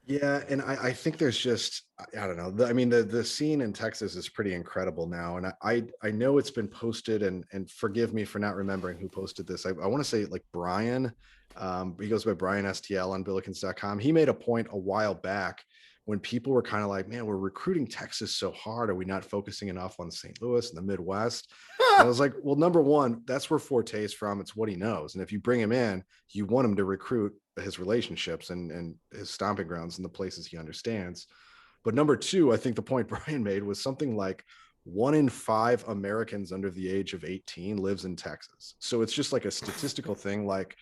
B: Yeah, and I think there's just, I don't know. I mean, the scene in Texas is pretty incredible now, and I know it's been posted, and forgive me for not remembering who posted this. I want to say like Brian, he goes by Brian STL on Billikens.com. He made a point a while back when people were kind of like, man, we're recruiting Texas so hard. Are we not focusing enough on St. Louis and the Midwest? And I was like, well, number one, that's where Forte is from. It's what he knows. And if you bring him in, you want him to recruit his relationships and his stomping grounds and the places he understands. But number two, I think the point Brian made was something like 1 in 5 Americans under the age of 18 lives in Texas. So it's just like a statistical thing. Like,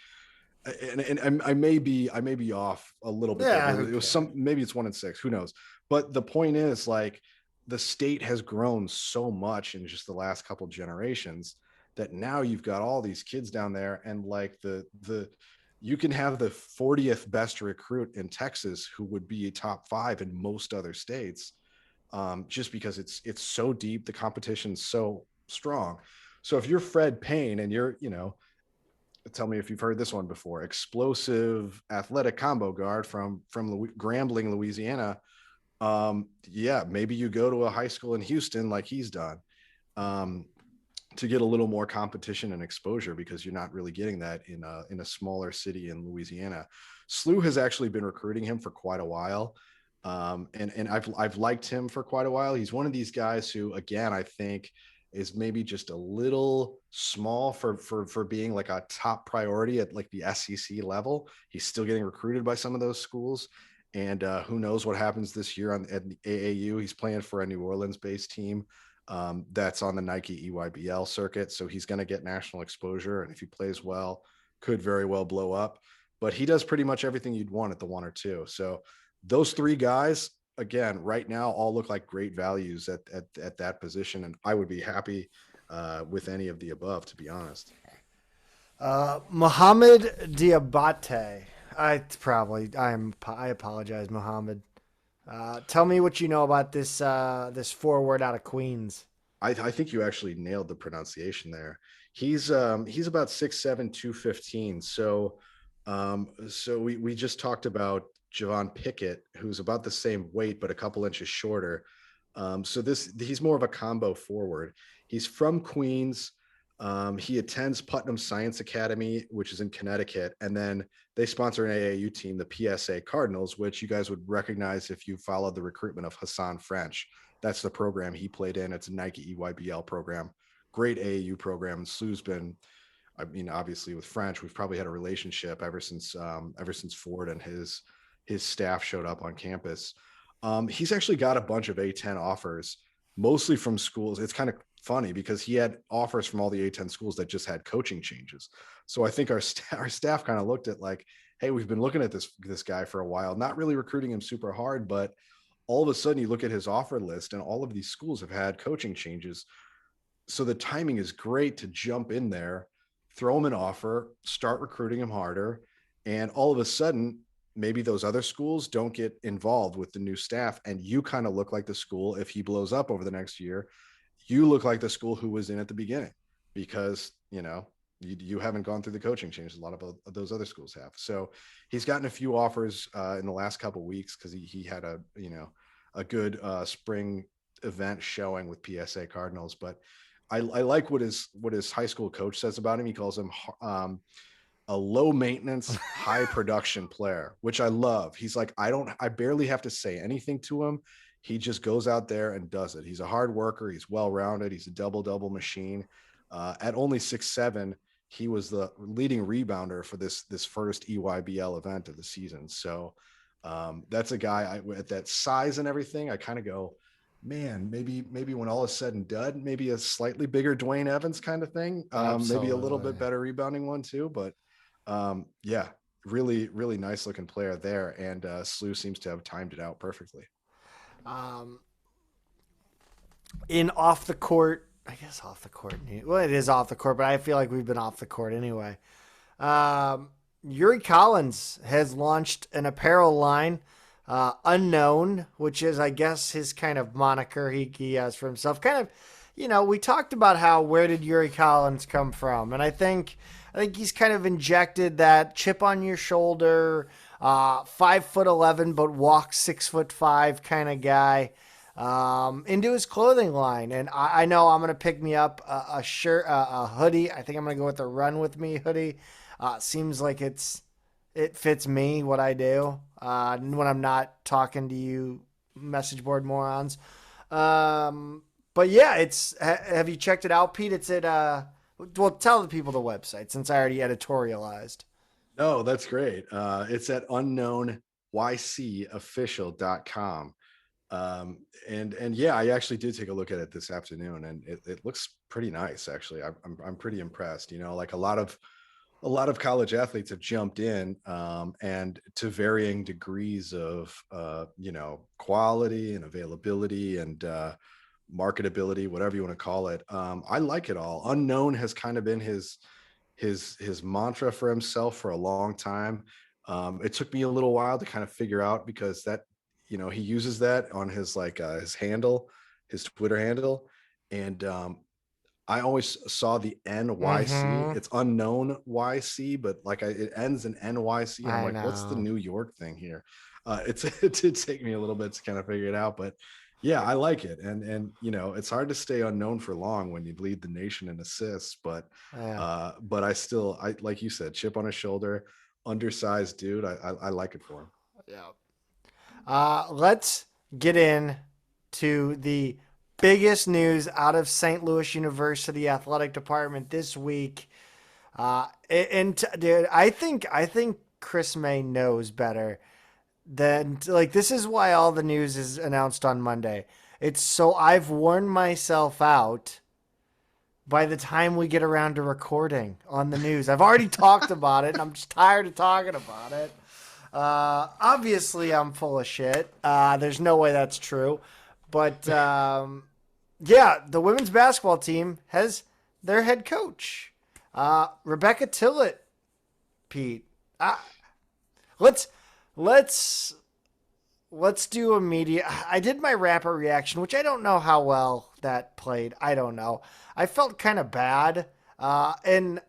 B: and I may be off a little bit.
A: Yeah,
B: It was maybe it's 1 in 6, who knows? But the point is, like, the state has grown so much in just the last couple generations that now you've got all these kids down there, and like you can have the 40th best recruit in Texas who would be a top 5 in most other states, just because it's so deep, the competition's so strong. So if you're Fred Payne and you're, tell me if you've heard this one before, explosive athletic combo guard from Grambling, Louisiana. Yeah, maybe you go to a high school in Houston like he's done, to get a little more competition and exposure, because you're not really getting that in a smaller city in Louisiana. SLU has actually been recruiting him for quite a while. And I've liked him for quite a while. He's one of these guys who, again, I think is maybe just a little small for being like a top priority at like the SEC level. He's still getting recruited by some of those schools. And who knows what happens this year at the AAU. He's playing for a New Orleans-based team that's on the Nike EYBL circuit. So he's going to get national exposure. And if he plays well, could very well blow up. But he does pretty much everything you'd want at the 1 or 2. So those 3 guys, again, right now, all look like great values at that position. And I would be happy with any of the above, to be honest.
A: Mohamed Diabate. I apologize, Mohamed. Tell me what you know about this forward out of Queens.
B: I think you actually nailed the pronunciation there. He's about 6'7", 215. So we just talked about Javon Pickett, who's about the same weight but a couple inches shorter. So he's more of a combo forward. He's from Queens. He attends Putnam Science Academy, which is in Connecticut, and then they sponsor an AAU team, the PSA Cardinals, which you guys would recognize if you followed the recruitment of Hassan French. That's the program he played in. It's a Nike EYBL program, great AAU program. And SLU's been, I mean, obviously with French, we've probably had a relationship ever since Ford and his staff showed up on campus. He's actually got a bunch of A10 offers, mostly from schools. It's kind of funny because he had offers from all the A10 schools that just had coaching changes. So I think our staff kind of looked at like, hey, we've been looking at this guy for a while, not really recruiting him super hard, but all of a sudden you look at his offer list and all of these schools have had coaching changes. so the timing is great to jump in there, throw him an offer, start recruiting him harder. And all of a sudden, maybe those other schools don't get involved with the new staff. And you kind of look like the school, if he blows up over the next year, you look like the school who was in at the beginning, because, you haven't gone through the coaching change. A lot of those other schools have. So he's gotten a few offers in the last couple of weeks, because he had a good spring event showing with PSA Cardinals. But I like what his high school coach says about him. He calls him a low maintenance, high production player, which I love. He's like, I barely have to say anything to him. He just goes out there and does it. He's a hard worker. He's well-rounded. He's a double machine. At only 6'7", he was the leading rebounder for this first EYBL event of the season. So that's a guy at that size and everything, I kind of go, man, maybe when all is said and done, maybe a slightly bigger Dwayne Evans kind of thing. Maybe a little bit better rebounding one too, but yeah, really, really nice looking player there. And SLU seems to have timed it out perfectly.
A: In off the court, I guess off the court. Well, it is off the court, but I feel like we've been off the court anyway. Yuri Collins has launched an apparel line, Unknown, which is, I guess, his kind of moniker he has for himself. Kind of, we talked about where did Yuri Collins come from? And I think he's kind of injected that chip on your shoulder, 5'11", but walks 6'5" kind of guy into his clothing line. And I know I'm going to pick me up a shirt, a hoodie. I think I'm going to go with the Run With Me hoodie. Seems like it fits me, what I do, when I'm not talking to you message board morons. But yeah, have you checked it out, Pete? It's at, well, tell the people the website, since I already editorialized.
B: No, that's great. It's at unknownYCofficial.com. And yeah, I actually did take a look at it this afternoon, and it looks pretty nice. Actually, I'm pretty impressed. Like a lot of college athletes have jumped in, and to varying degrees of, quality and availability and, marketability, whatever you want to call it. I like it all. Unknown has kind of been his mantra for himself for a long time. It took me a little while to kind of figure out, because that, he uses that on his his handle, his Twitter handle. And I always saw the NYC.
A: Mm-hmm.
B: It's Unknown YC, but it ends in NYC. And I'm like, what's the
A: know.
B: New York thing here? It did take me a little bit to kind of figure it out, but yeah, I like it. And it's hard to stay unknown for long when you lead the nation in assists, but
A: Yeah.
B: but I like you said, chip on his shoulder, undersized dude. I like it for him.
A: Yeah. Let's get in to the biggest news out of St. Louis University athletic department this week. Dude, I think Chris May knows better than this is why all the news is announced on Monday. It's so I've worn myself out by the time we get around to recording on the news. I've already talked about it, and I'm just tired of talking about it. Obviously, I'm full of shit. There's no way that's true. But, yeah, the women's basketball team has their head coach, Rebecca Tillett, Pete. Let's do a media. I did my rapper reaction, which I don't know how well that played. I don't know. I felt kind of bad. And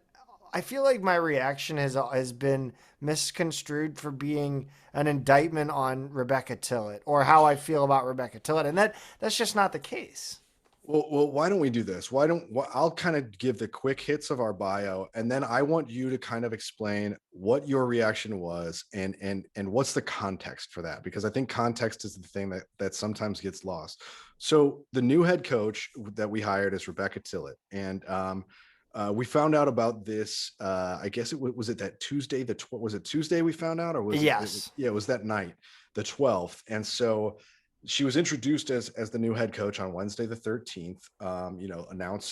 A: I feel like my reaction has been misconstrued for being an indictment on Rebecca Tillett, or how I feel about Rebecca Tillett. And that's just not the case.
B: Well, why don't we do this? I'll kind of give the quick hits of our bio, and then I want you to kind of explain what your reaction was and what's the context for that, because I think context is the thing that sometimes gets lost. So the new head coach that we hired is Rebecca Tillett, and we found out about this. I guess was it that Tuesday? Was it Tuesday we found out, or was
A: Yes?
B: It was that night, the 12th, and so. She was introduced as the new head coach on Wednesday, the 13th,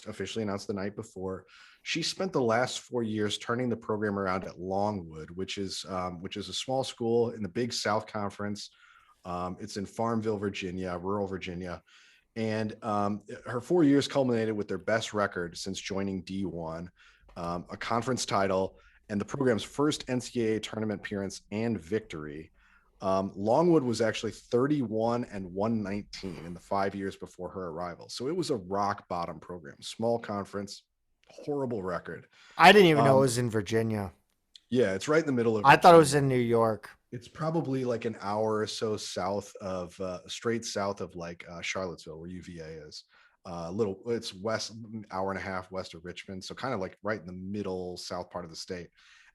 B: officially announced the night before. She spent the last 4 years turning the program around at Longwood, which is a small school in the Big South Conference. It's in Farmville, Virginia, rural Virginia. And her 4 years culminated with their best record since joining D1, a conference title, and the program's first NCAA tournament appearance and victory. Longwood was actually 31-119 in the 5 years before her arrival. So it was a rock bottom program, small conference, horrible record.
A: I didn't even know it was in Virginia.
B: Yeah, it's right in the middle of Virginia.
A: I thought it was in New York.
B: It's probably like an hour or so south of, straight south of like Charlottesville, where UVA is. It's west, hour and a half west of Richmond. So kind of like right in the middle south part of the state.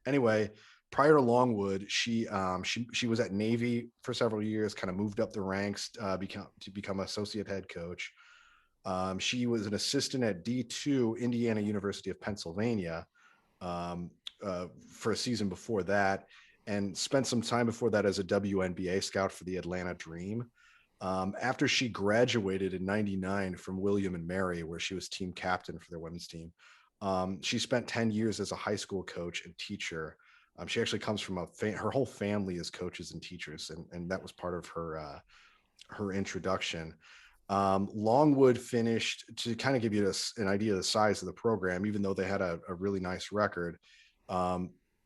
B: Anyway, prior to Longwood, she was at Navy for several years, kind of moved up the ranks, to become associate head coach. She was an assistant at D2 Indiana University of Pennsylvania for a season before that, and spent some time before that as a WNBA scout for the Atlanta Dream. After she graduated in '99 from William and Mary, where she was team captain for their women's team, she spent 10 years as a high school coach and teacher. She actually comes from her whole family is coaches and teachers, and that was part of her introduction. Longwood finished, to kind of give you an idea of the size of the program, even though they had a really nice record.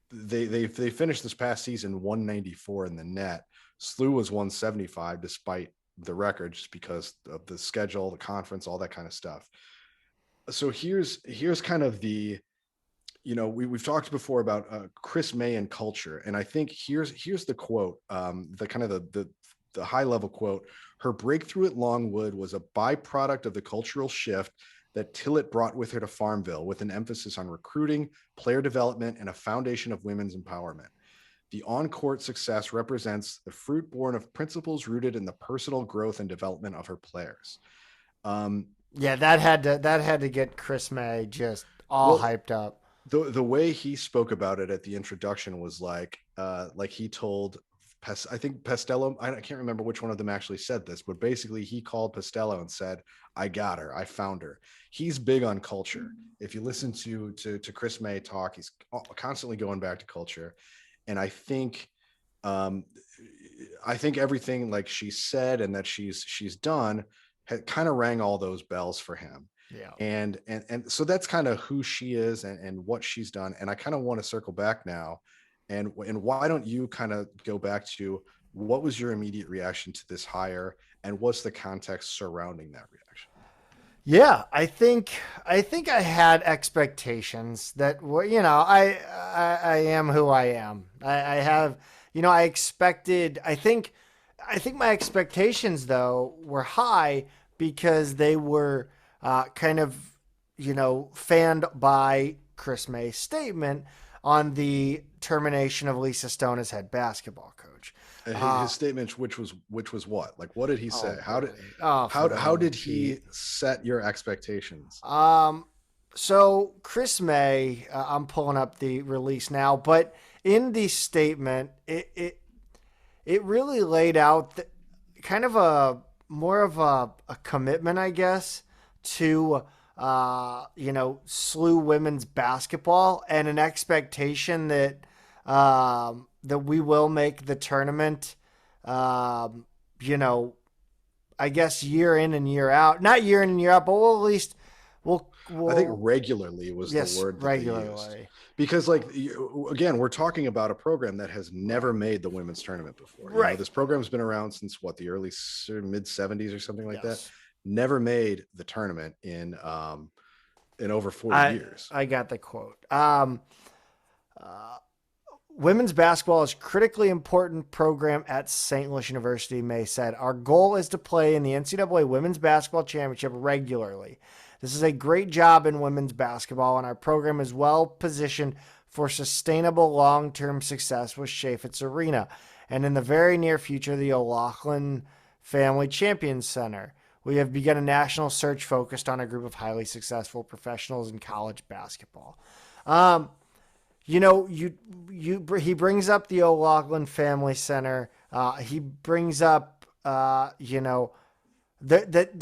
B: They finished this past season 194 in the net. SLU was 175 despite the record, just because of the schedule, the conference, all that kind of stuff. So here's kind of the, we've talked before about Chris May and culture, and I think here's the quote, the kind of the high level quote. Her breakthrough at Longwood was a byproduct of the cultural shift that Tillett brought with her to Farmville, with an emphasis on recruiting, player development, and a foundation of women's empowerment. The on-court success represents the fruit born of principles rooted in the personal growth and development of her players.
A: Yeah, that had to get Chris May just all hyped up.
B: The way he spoke about it at the introduction was like he told, I think Pestello, I can't remember which one of them actually said this, but basically he called Pestello and said, "I got her. I found her." He's big on culture. If you listen to Chris May talk, he's constantly going back to culture. And I think everything like she said and that she's done had kind of rang all those bells for him.
A: Yeah.
B: And so that's kind of who she is and what she's done. And I kind of want to circle back now. And why don't you kind of go back to what was your immediate reaction to this hire, and what's the context surrounding that reaction?
A: Yeah, I think I had expectations that, I am who I am. I have, I expected, I think my expectations though were high because they were kind of, fanned by Chris May's statement on the termination of Lisa Stone as head basketball coach.
B: His statement, which was what? Like, what did he say? How did he set your expectations?
A: So Chris May, I'm pulling up the release now, but in the statement, it really laid out kind of more of a commitment, I guess, to SLU women's basketball, and an expectation that that we will make the tournament, I guess year in and year out. Not year in and year out, but we'll at least we'll I
B: think regularly was the word that regularly. They used. Because again, we're talking about a program that has never made the women's tournament before.
A: Right.
B: This program's been around since the early mid 70s or something like that. Never made the tournament in over 40 years.
A: I got the quote. Women's basketball is a critically important program at St. Louis University, May said. Our goal is to play in the NCAA Women's Basketball Championship regularly. This is a great job in women's basketball, and our program is well positioned for sustainable long-term success with Chaffetz Arena, and in the very near future, the O'Loughlin Family Champions Center. We have begun a national search focused on a group of highly successful professionals in college basketball. He brings up the O'Loughlin Family Center. He brings up, the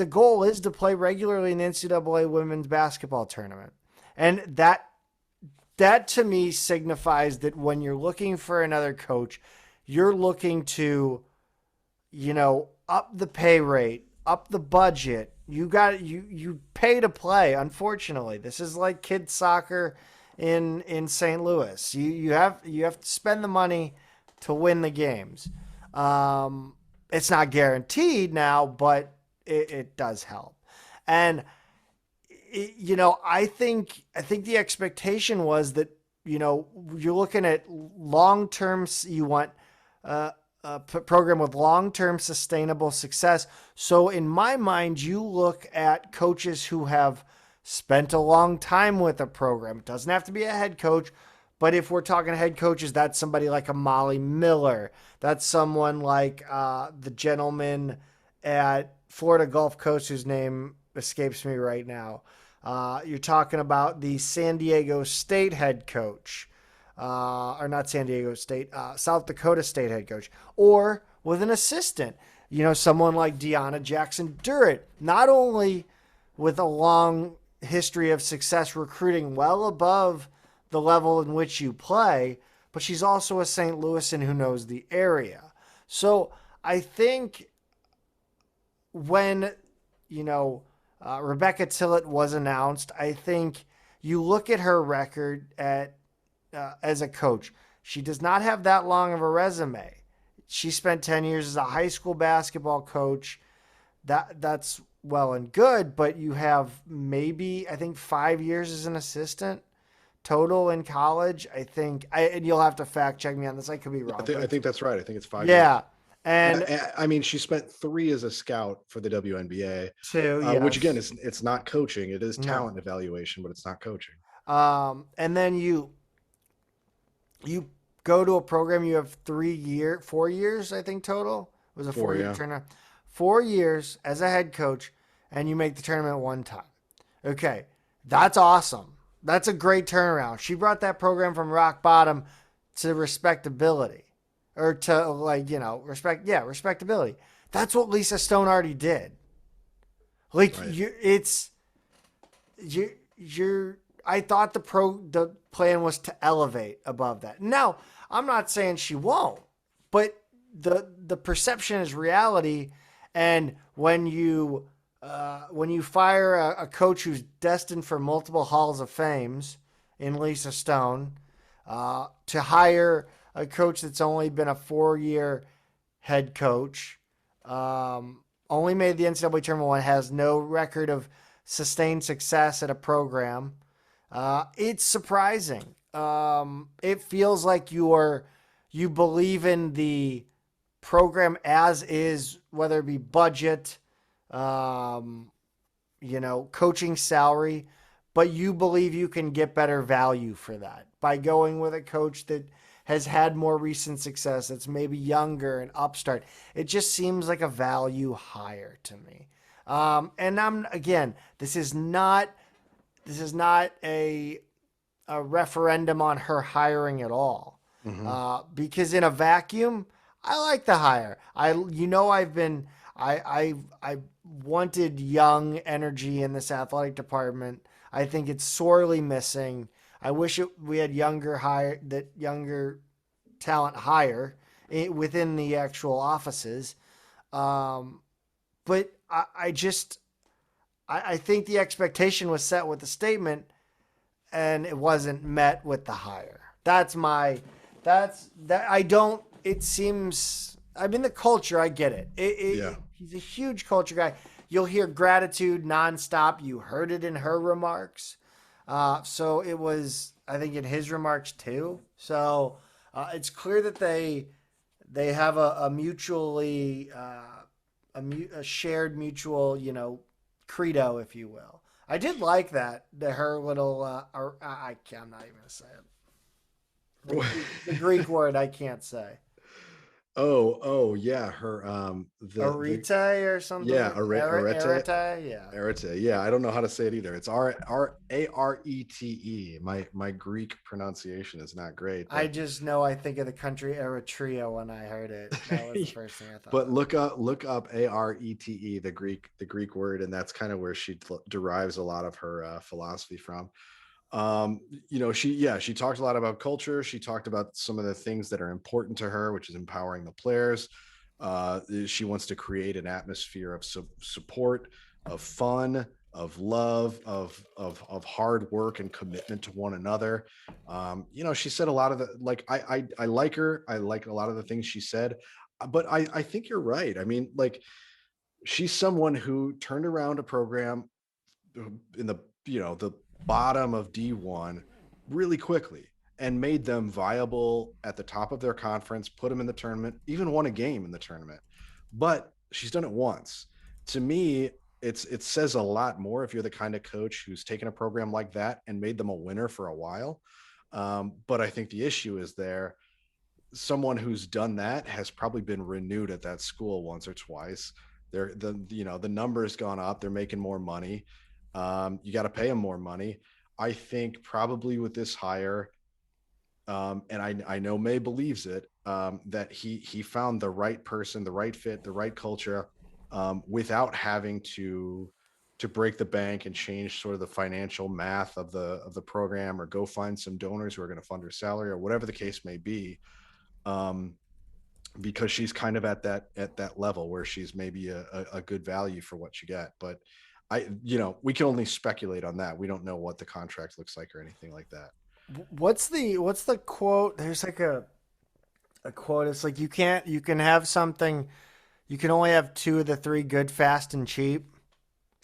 A: goal is to play regularly in the NCAA women's basketball tournament. And that to me signifies that when you're looking for another coach, you're looking to, up the pay rate, up the budget, you pay to play. Unfortunately, this is like kids soccer in St. Louis. You have to spend the money to win the games. It's not guaranteed now, but it does help. And I think the expectation was that you're looking at long term. You want a program with long term sustainable success. So in my mind, you look at coaches who have spent a long time with a program. It doesn't have to be a head coach, but if we're talking head coaches, that's somebody like a Molly Miller. That's someone like the gentleman at Florida Gulf Coast whose name escapes me right now. You're talking about the San Diego State head coach, or not San Diego State, South Dakota State head coach, or with an assistant. Someone like Deanna Jackson Durrett, not only with a long history of success recruiting well above the level in which you play, but she's also a St. Louisan who knows the area. So I think when, Rebecca Tillett was announced, I think you look at her record as a coach. She does not have that long of a resume. She spent 10 years as a high school basketball coach. That's well and good, but you have maybe, I think, 5 years as an assistant total in college. I think, and you'll have to fact check me on this. I could be wrong.
B: I think that's right. I think it's 5 years.
A: Yeah. And
B: I mean, she spent 3 as a scout for the WNBA,
A: yes.
B: which again, it's not coaching. It is talent evaluation, but it's not coaching.
A: And then you go to a program, you have 4 years, I think total. It was a 4-year turnaround. 4 years as a head coach, and you make the tournament one time. Okay, that's awesome. That's a great turnaround. She brought that program from rock bottom to respectability. Or to respectability. That's what Lisa Stone already did. Like right. I thought the plan was to elevate above that. Now, I'm not saying she won't, but the perception is reality. And when you fire a coach who's destined for multiple halls of fames in Lisa Stone, to hire a coach that's only been a 4-year head coach, only made the NCAA tournament one, has no record of sustained success at a program. It's surprising. It feels like you believe in the program as is, whether it be budget, coaching salary, but you believe you can get better value for that by going with a coach that has had more recent success, that's maybe younger and upstart. It just seems like a value hire to me. And this is not a referendum on her hiring at all. Mm-hmm. Because in a vacuum, I like the hire. I wanted young energy in this athletic department. I think it's sorely missing. I wish we had younger talent hire within the actual offices. But I think the expectation was set with the statement and it wasn't met with the hire. It seems, the culture, I get it. He's a huge culture guy. You'll hear gratitude nonstop. You heard it in her remarks. So it was, I think, in his remarks too. So it's clear that they have a mutually a shared mutual credo, if you will. I did like that her little I'm not even gonna say it. The Greek word I can't say.
B: Oh yeah, her
A: arete or something.
B: Yeah,
A: arete.
B: Yeah, arete. Yeah, I don't know how to say it either. It's Arete. My Greek pronunciation is not great.
A: I just know I think of the country Eritrea when I heard it. That was the first thing I thought.
B: But look up Arete, the Greek word, and that's kind of where she derives a lot of her philosophy from. She talked a lot about culture. She talked about some of the things that are important to her, which is empowering the players. She wants to create an atmosphere of support of fun, of love, of hard work and commitment to one another. She said a lot of the, like, I like her. I like a lot of the things she said, but I think you're right. I mean, like, she's someone who turned around a program in the bottom of D1 really quickly and made them viable at the top of their conference, put them in the tournament, even won a game in the tournament. But she's done it once. To me, it says a lot more if you're the kind of coach who's taken a program like that and made them a winner for a while. But I think the issue is there. Someone who's done that has probably been renewed at that school once or twice. The number's gone up. They're making more money. You got to pay them more money. I think probably with this hire, and I know May believes it, that he found the right person, the right fit, the right culture, without having to break the bank and change sort of the financial math of the program, or go find some donors who are going to fund her salary, or whatever the case may be. Because she's kind of at that level where she's maybe a good value for what you get. But we can only speculate on that. We don't know what the contract looks like or anything like that.
A: What's the quote? There's like a quote. It's like, you can have something. You can only have two of the three: good, fast, and cheap.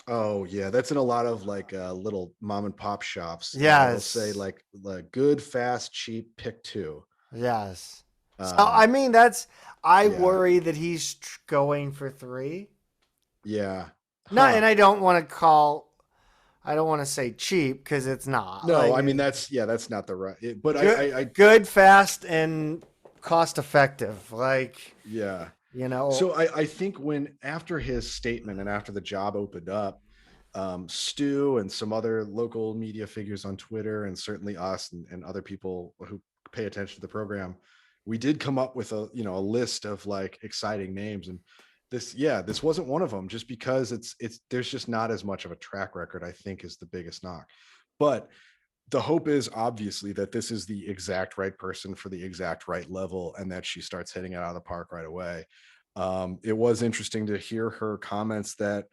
B: Oh yeah. That's in a lot of like little mom and pop shops.
A: Yes.
B: They'll say like good, fast, cheap, pick two.
A: Yes. So I mean, I
B: yeah.
A: worry that he's going for three.
B: Yeah.
A: No, and I don't want to say cheap, because it's not.
B: No, like, I mean, that's not the right. But
A: good,
B: I
A: good, fast, and cost effective. Like,
B: yeah.
A: So
B: I think after his statement and after the job opened up, Stu and some other local media figures on Twitter, and certainly us and other people who pay attention to the program, we did come up with a list of like exciting names. And this wasn't one of them, just because there's just not as much of a track record, I think, is the biggest knock. But the hope is obviously that this is the exact right person for the exact right level, and that she starts hitting it out of the park right away. It was interesting to hear her comments that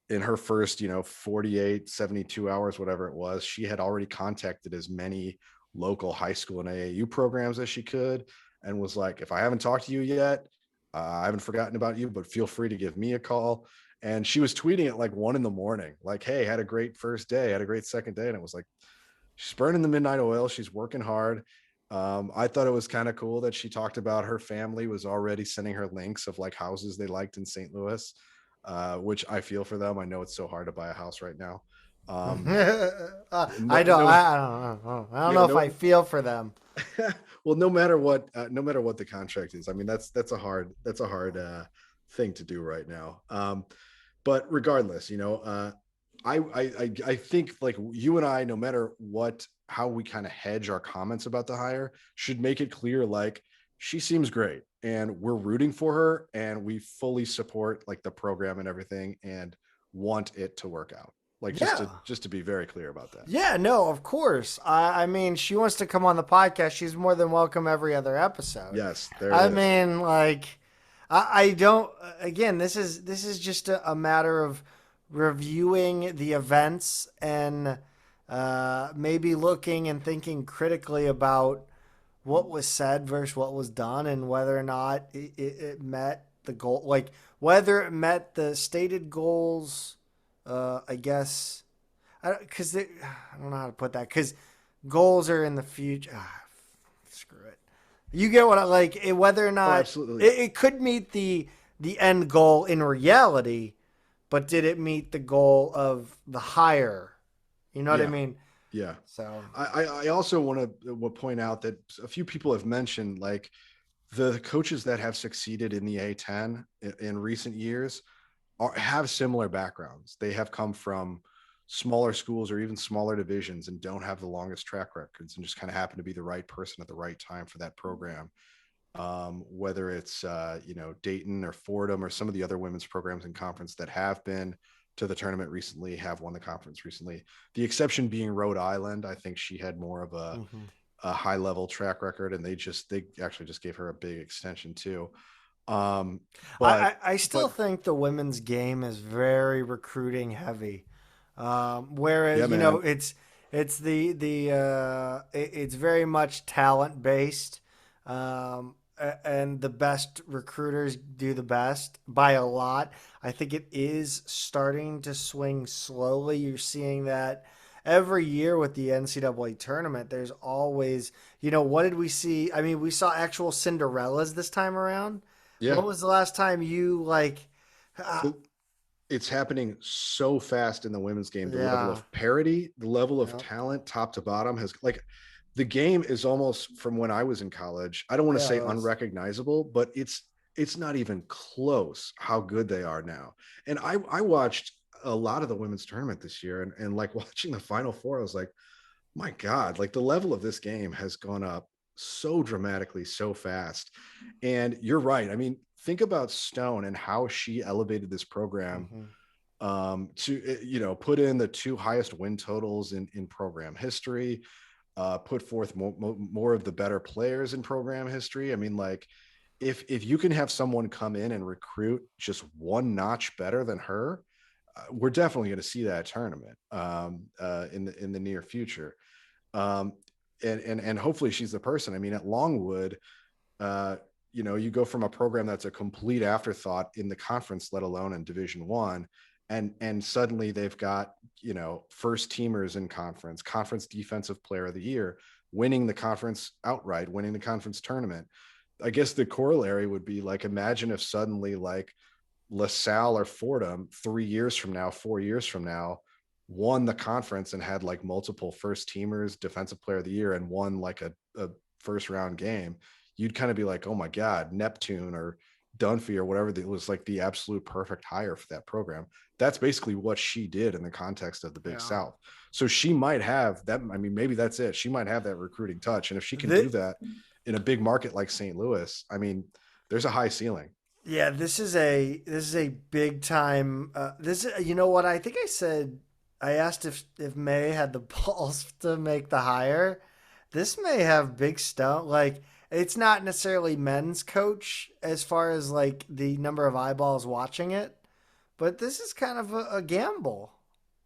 B: in her first 48, 72 hours, whatever it was, she had already contacted as many local high school and AAU programs as she could, and was like, if I haven't talked to you yet, I haven't forgotten about you, but feel free to give me a call. And she was tweeting at like 1 a.m, like, hey, had a great first day, had a great second day. And it was like, she's burning the midnight oil. She's working hard. I thought it was kind of cool that she talked about her family was already sending her links of like houses they liked in St. Louis, which I feel for them. I know it's so hard to buy a house right now.
A: I don't know if I feel for them.
B: Well, no matter what the contract is, I mean, that's a hard thing to do right now. But regardless, I think like you and I, no matter how we kind of hedge our comments about the hire, should make it clear, like, she seems great and we're rooting for her, and we fully support like the program and everything, and want it to work out. Like, just to be very clear about that.
A: Yeah, no, of course. I mean, she wants to come on the podcast. She's more than welcome every other episode.
B: Yes,
A: I mean, like, I don't. Again, this is just a matter of reviewing the events and maybe looking and thinking critically about what was said versus what was done, and whether or not it met the goal, like whether it met the stated goals. I guess, because I don't know how to put that, because goals are in the future. Screw it. You get what I like. Whether or not
B: absolutely.
A: It could meet the end goal in reality, but did it meet the goal of the hire? You know what I mean?
B: Yeah.
A: So
B: I also want to point out that a few people have mentioned, like, the coaches that have succeeded in the A10 in recent years have similar backgrounds. They have come from smaller schools or even smaller divisions and don't have the longest track records, and just kind of happen to be the right person at the right time for that program. Whether it's Dayton or Fordham or some of the other women's programs in conference that have been to the tournament recently, have won the conference recently. The exception being Rhode Island. I think she had more of a high level track record, and they actually just gave her a big extension too. But
A: I still think the women's game is very recruiting heavy.
B: yeah,
A: Whereas,
B: man.
A: it's it's very much talent based. And the best recruiters do the best by a lot. I think it is starting to swing slowly. You're seeing that every year with the NCAA tournament. There's always, what did we see? I mean, we saw actual Cinderellas this time around.
B: Yeah.
A: When was the last time you like? Uh,
B: Well, it's happening so fast in the women's game. The level
A: yeah,
B: of parity, the level of
A: yeah,
B: talent, top to bottom, has like the game is almost from when I was in college. I don't want to
A: yeah.
B: say
A: It was.
B: unrecognizable, but it's not even close how good they are now. And I watched a lot of the women's tournament this year, and like watching the Final Four, I was like, my God, like the level of this game has gone up so dramatically, so fast. And you're right. I mean, think about Stone and how she elevated this program
A: Mm-hmm.
B: to put in the two highest win totals in program history, put forth more of the better players in program history. I mean, like if you can have someone come in and recruit just one notch better than her, we're definitely going to see that tournament in the near future. Um, and hopefully she's the person. I mean, at Longwood, uh, you go from a program that's a complete afterthought in the conference, let alone in Division One, and suddenly they've got first teamers in conference defensive player of the year, winning the conference outright, winning the conference tournament. I guess the corollary would be like, imagine if suddenly like LaSalle or Fordham 3 years from now, 4 years from now, won the conference and had like multiple first teamers, defensive player of the year, and won like a first round game. You'd kind of be like, oh my God, Neptune or Dunphy or whatever, that was like the absolute perfect hire for that program. That's basically what she did in the context of the Big
A: Yeah.
B: South. So she might have that. I mean, maybe that's it. She might have that recruiting touch. And if she can do
A: This,
B: that in a big market like St. Louis, I mean, there's a high ceiling.
A: yeah, this is a big time. This you know what I think I said. I asked if May had the balls to make the hire. This may have big stuff. Like it's not necessarily men's coach as far as like the number of eyeballs watching it, but this is kind of a gamble.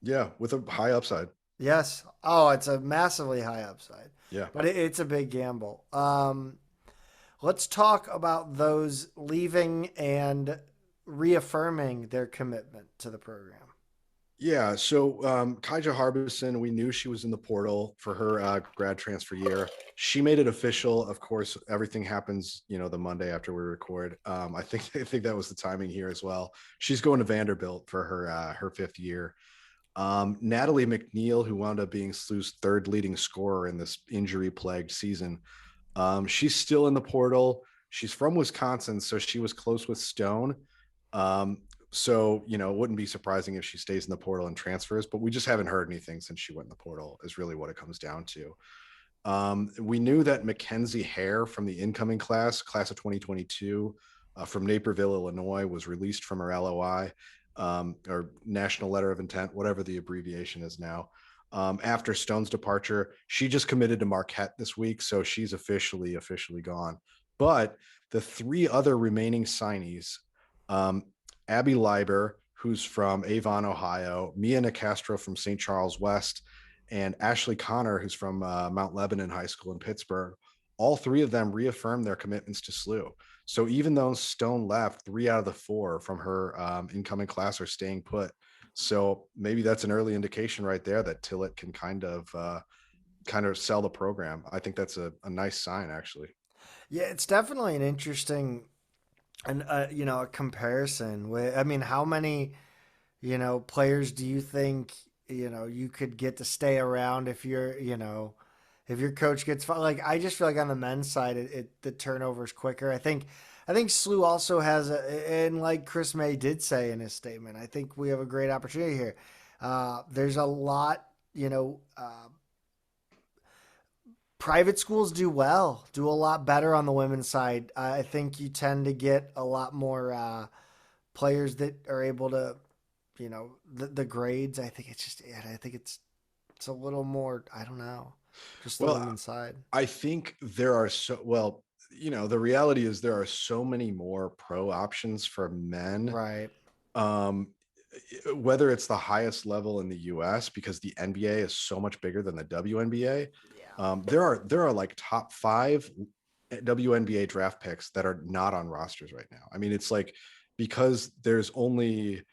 B: Yeah, with a high upside.
A: Yes. Oh, it's a massively high upside,
B: Yeah.
A: but it's a big gamble. Let's talk about those leaving and reaffirming their commitment to the program.
B: Yeah. So Kaija Harbinson, we knew she was in the portal for her grad transfer year. She made it official. Of course, everything happens, the Monday after we record. I think that was the timing here as well. She's going to Vanderbilt for her fifth year. Natalie Mcneil, who wound up being SLU's third leading scorer in this injury-plagued season, she's still in the portal. She's from Wisconsin, so she was close with Stone. So, it wouldn't be surprising if she stays in the portal and transfers, but we just haven't heard anything since she went in the portal, is really what it comes down to. We knew that Mackenzie Hare from the incoming class of 2022, from Naperville, Illinois, was released from her LOI, or National Letter of Intent, whatever the abbreviation is now. After Stone's departure, she just committed to Marquette this week, so she's officially gone. But the three other remaining signees, um, Abby Leiber, who's from Avon, Ohio, Mia Nicastro from St. Charles West, and Ashley Connor, who's from Mount Lebanon High School in Pittsburgh, all three of them reaffirmed their commitments to SLU. So even though Stone left, 3 out of the 4 from her incoming class are staying put. So maybe that's an early indication right there that Tillett can kind of sell the program. I think that's a nice sign, actually.
A: Yeah, it's definitely an interesting and a comparison with. I mean, how many players do you think you could get to stay around if if your coach gets like I just feel like on the men's side the turnover is quicker. I think SLU also has and like Chris May did say in his statement, I think we have a great opportunity here. There's a lot, private schools do a lot better on the women's side. I think you tend to get a lot more players that are able to, the grades. I think it's a little more. I don't know, just the
B: Well,
A: women's side.
B: I think there are well, the reality is there are so many more pro options for men.
A: Right.
B: Whether it's the highest level in the US, because the NBA is so much bigger than the WNBA.
A: Yeah.
B: There are like top 5 WNBA draft picks that are not on rosters right now. I mean, it's like, because there's only,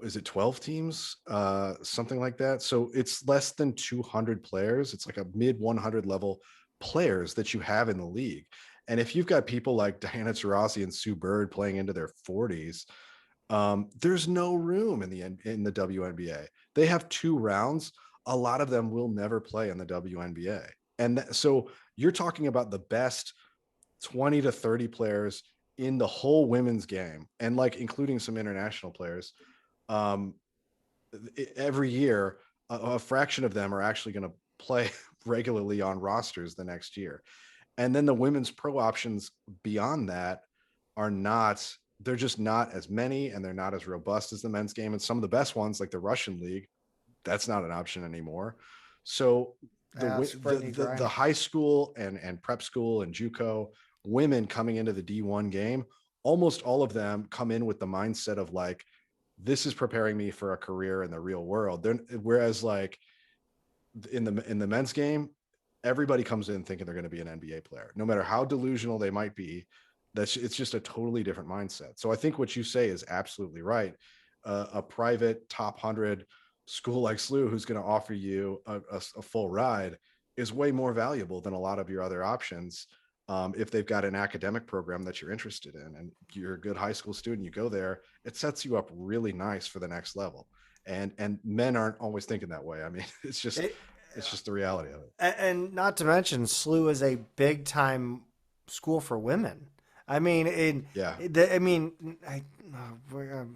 B: is it 12 teams? Something like that. So it's less than 200 players. It's like a mid 100 level players that you have in the league. And if you've got people like Diana Taurasi and Sue Bird playing into their 40s, there's no room in the WNBA. They have 2 rounds. A lot of them will never play in the WNBA. And so you're talking about the best 20 to 30 players in the whole women's game, and like including some international players. Um, every year, a fraction of them are actually going to play regularly on rosters the next year. And then the women's pro options beyond that are not, they're just not as many, and they're not as robust as the men's game. And some of the best ones, like the Russian league, that's not an option anymore. So the high school and prep school and JUCO women coming into the D1 game, almost all of them come in with the mindset of like, this is preparing me for a career in the real world. Whereas like in the men's game, everybody comes in thinking they're going to be an NBA player, no matter how delusional they might be. It's just a totally different mindset. So I think what you say is absolutely right. A private top 100 school like SLU, who's going to offer you a full ride, is way more valuable than a lot of your other options. If they've got an academic program that you're interested in and you're a good high school student, you go there, it sets you up really nice for the next level. And men aren't always thinking that way. I mean, it's just the reality of it.
A: And not to mention, SLU is a big time school for women. I mean, I'm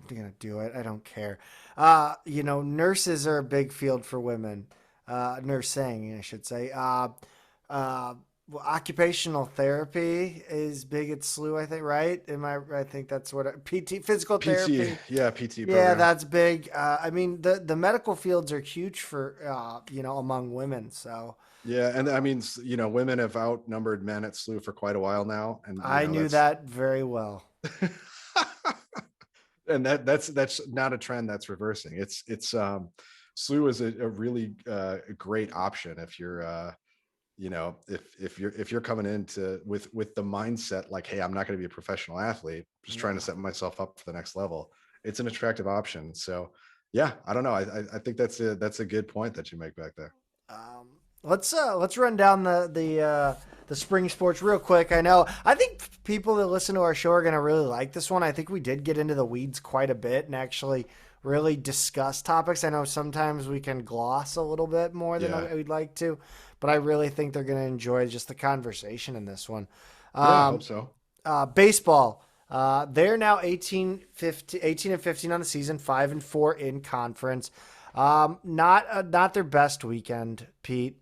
A: gonna do it. I don't care. Nurses are a big field for women. Nursing, I should say. Occupational therapy is big at SLU, I think, right? I think that's what PT, physical therapy.
B: PT.
A: Yeah,
B: program.
A: that's big. I mean, the medical fields are huge for among women. So
B: yeah, and I mean, women have outnumbered men at SLU for quite a while now, and
A: I knew that very well.
B: And that's not a trend that's reversing. It's SLU is a really great option if you're if you're coming into with the mindset like, hey, I'm not going to be a professional athlete, just trying to set myself up for the next level. It's an attractive option. So yeah, I don't know. I think that's a good point that you make back there.
A: Let's run down the spring sports real quick. I think people that listen to our show are going to really like this one. I think we did get into the weeds quite a bit and actually really discuss topics. I know sometimes we can gloss a little bit more than we'd like to, but I really think they're going to enjoy just the conversation in this one.
B: I hope so.
A: Baseball. They're now 18 and 15 on the season, 5-4 in conference. Not their best weekend, Pete.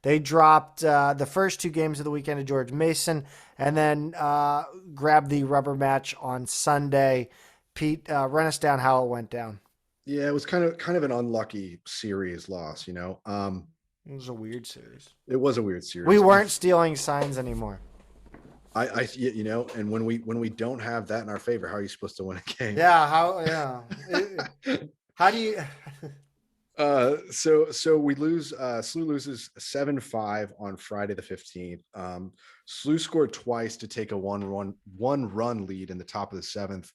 A: They dropped the first 2 games of the weekend to George Mason, and then grabbed the rubber match on Sunday. Pete, run us down how it went down.
B: Yeah, it was kind of an unlucky series loss.
A: It was a weird series.
B: It was a weird series.
A: We weren't stealing signs anymore.
B: And when we don't have that in our favor, how are you supposed to win a game?
A: Yeah, how do you?
B: So we lose. SLU loses 7-5 on Friday the 15th. SLU scored twice to take a one run lead in the top of the 7th.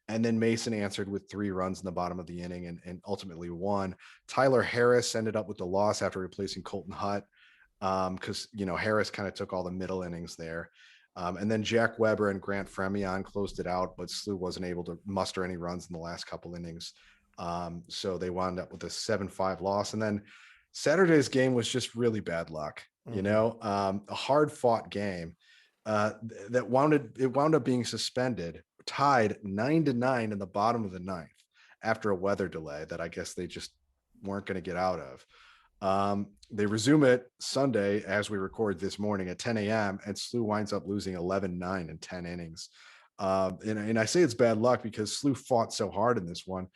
B: And then Mason answered with 3 runs in the bottom of the inning and ultimately won. Tyler Harris ended up with the loss after replacing Colton Hutt, because Harris kind of took all the middle innings there. And then Jack Weber and Grant Fremion closed it out, but SLU wasn't able to muster any runs in the last couple innings. So they wound up with a 7-5 loss. And then Saturday's game was just really bad luck, a hard fought game that wound up being suspended, tied 9-9 in the bottom of the 9th after a weather delay that I guess they just weren't going to get out of. They resume it Sunday as we record this morning at 10 a.m. and SLU winds up losing 11-9 in 10 innings. And I say it's bad luck because SLU fought so hard in this one,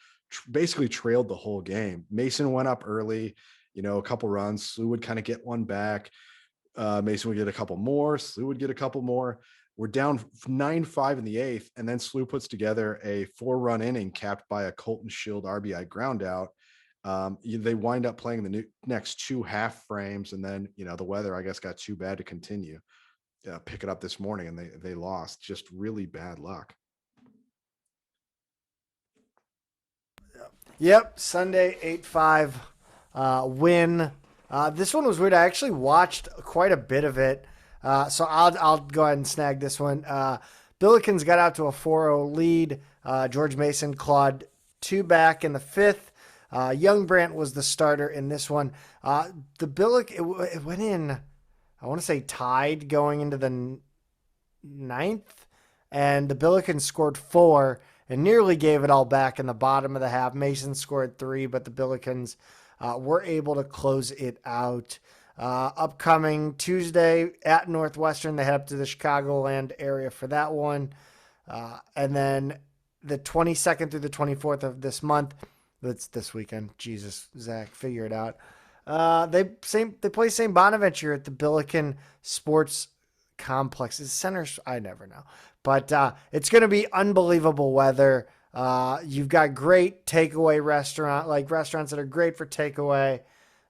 B: basically trailed the whole game. Mason went up early, a couple runs. SLU would kind of get one back. Mason would get a couple more. SLU would get a couple more. We're down 9-5 in the 8th, and then SLU puts together a 4-run inning capped by a Colton Shield RBI ground out. They wind up playing the next 2 half frames, and then the weather, I guess, got too bad to continue. Pick it up this morning, and they lost. Just really bad luck.
A: Yep, Sunday 8-5 win. This one was weird. I actually watched quite a bit of it, so I'll go ahead and snag this one. Billikens got out to a 4-0 lead. George Mason clawed 2 back in the 5th. Young Brandt was the starter in this one. The it went in, I want to say tied going into the 9th, and the Billikens scored 4 and nearly gave it all back in the bottom of the half. Mason scored 3, but the Billikens were able to close it out. Upcoming Tuesday at Northwestern, they head up to the Chicagoland area for that one. And then the 22nd through the 24th of this month, that's this weekend. Jesus, Zach, figure it out. They play St. Bonaventure at the Billiken Sports Complex. Is center? I never know. But it's going to be unbelievable weather. You've got great takeaway restaurants that are great for takeaway.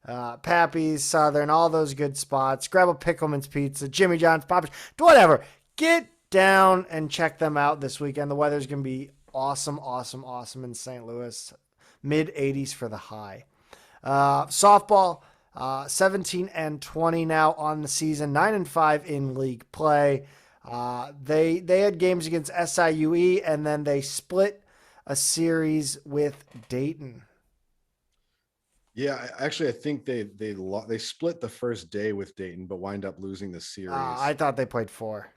A: Pappy's, Southern, all those good spots. Grab a Pickleman's Pizza, Jimmy John's, Popeyes, whatever. Get down and check them out this weekend. The weather's going to be awesome in St. Louis. Mid-80s for the high. Softball, 17-20 now on the season, 9-5 in league play. They had games against SIUE, and then they split a series with Dayton.
B: Yeah, actually, I think they split the first day with Dayton, but wind up losing the series.
A: I thought they played 4.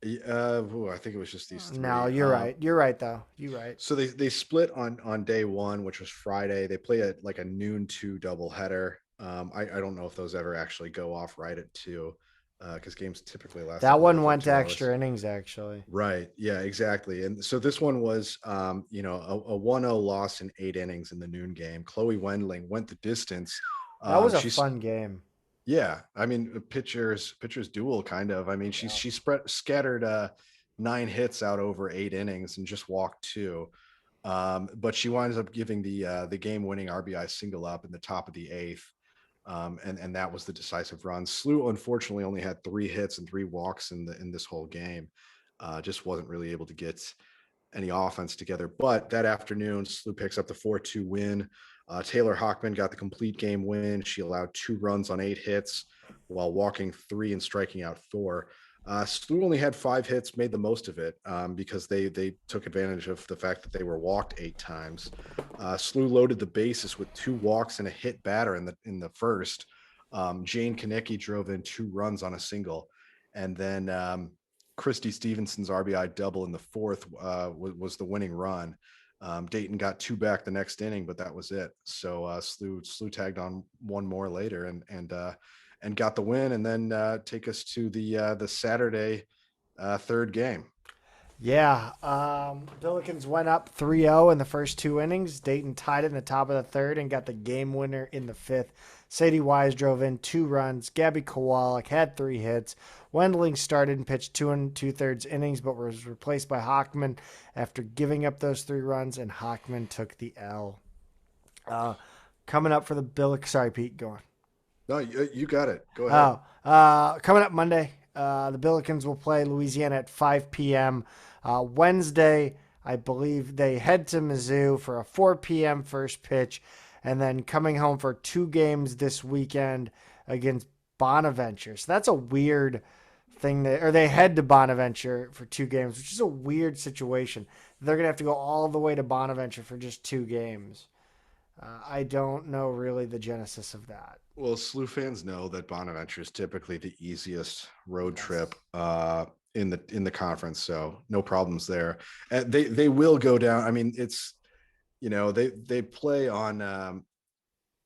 B: I think it was just these 3.
A: No, you're right. You're right, though. You're right.
B: So they split on day 1, which was Friday. They play a noon 2 doubleheader. I don't know if those ever actually go off right at 2, because games typically last.
A: That one went to extra innings, actually.
B: Right. Yeah, exactly. And so this one was, a 1-0 loss in 8 innings in the noon game. Chloe Wendling went the distance.
A: That was a fun game.
B: Yeah, I mean, pitcher's duel kind of. I mean, she scattered 9 hits out over 8 innings and just walked 2. But she winds up giving the game-winning RBI single up in the top of the 8th. And that was the decisive run. SLU unfortunately only had 3 hits and 3 walks in this whole game. Just wasn't really able to get any offense together. But that afternoon, SLU picks up the 4-2 win. Taylor Hockman got the complete game win. She allowed 2 runs on 8 hits while walking 3 and striking out 4. SLU only had 5 hits, made the most of it because they took advantage of the fact that they were walked 8 times. SLU loaded the bases with 2 walks and a hit batter in the first. Jane Konecki drove in 2 runs on a single, and then Christy Stevenson's RBI double in the 4th was the winning run. Dayton got 2 back the next inning, but that was it. So SLU tagged on 1 more later and got the win, and then take us to the Saturday 3rd game.
A: Yeah, Billikens went up 3-0 in the first 2 innings. Dayton tied it in the top of the 3rd and got the game winner in the 5th. Sadie Wise drove in 2 runs. Gabby Kowalik had 3 hits. Wendling started and pitched 2 2/3 innings, but was replaced by Hockman after giving up those 3 runs, and Hockman took the L. Coming up for the Billikens. Sorry, Pete, go on.
B: No, you got it. Go ahead.
A: Coming up Monday, the Billikens will play Louisiana at 5 p.m. Wednesday, I believe they head to Mizzou for a 4 p.m. first pitch, and then coming home for 2 games this weekend against Bonaventure. So that's a weird thing. They head to Bonaventure for 2 games, which is a weird situation. They're going to have to go all the way to Bonaventure for just 2 games. I don't know really the genesis of that.
B: Well, SLU fans know that Bonaventure is typically the easiest road trip in the conference, so no problems there. They will go down. I mean, it's they play on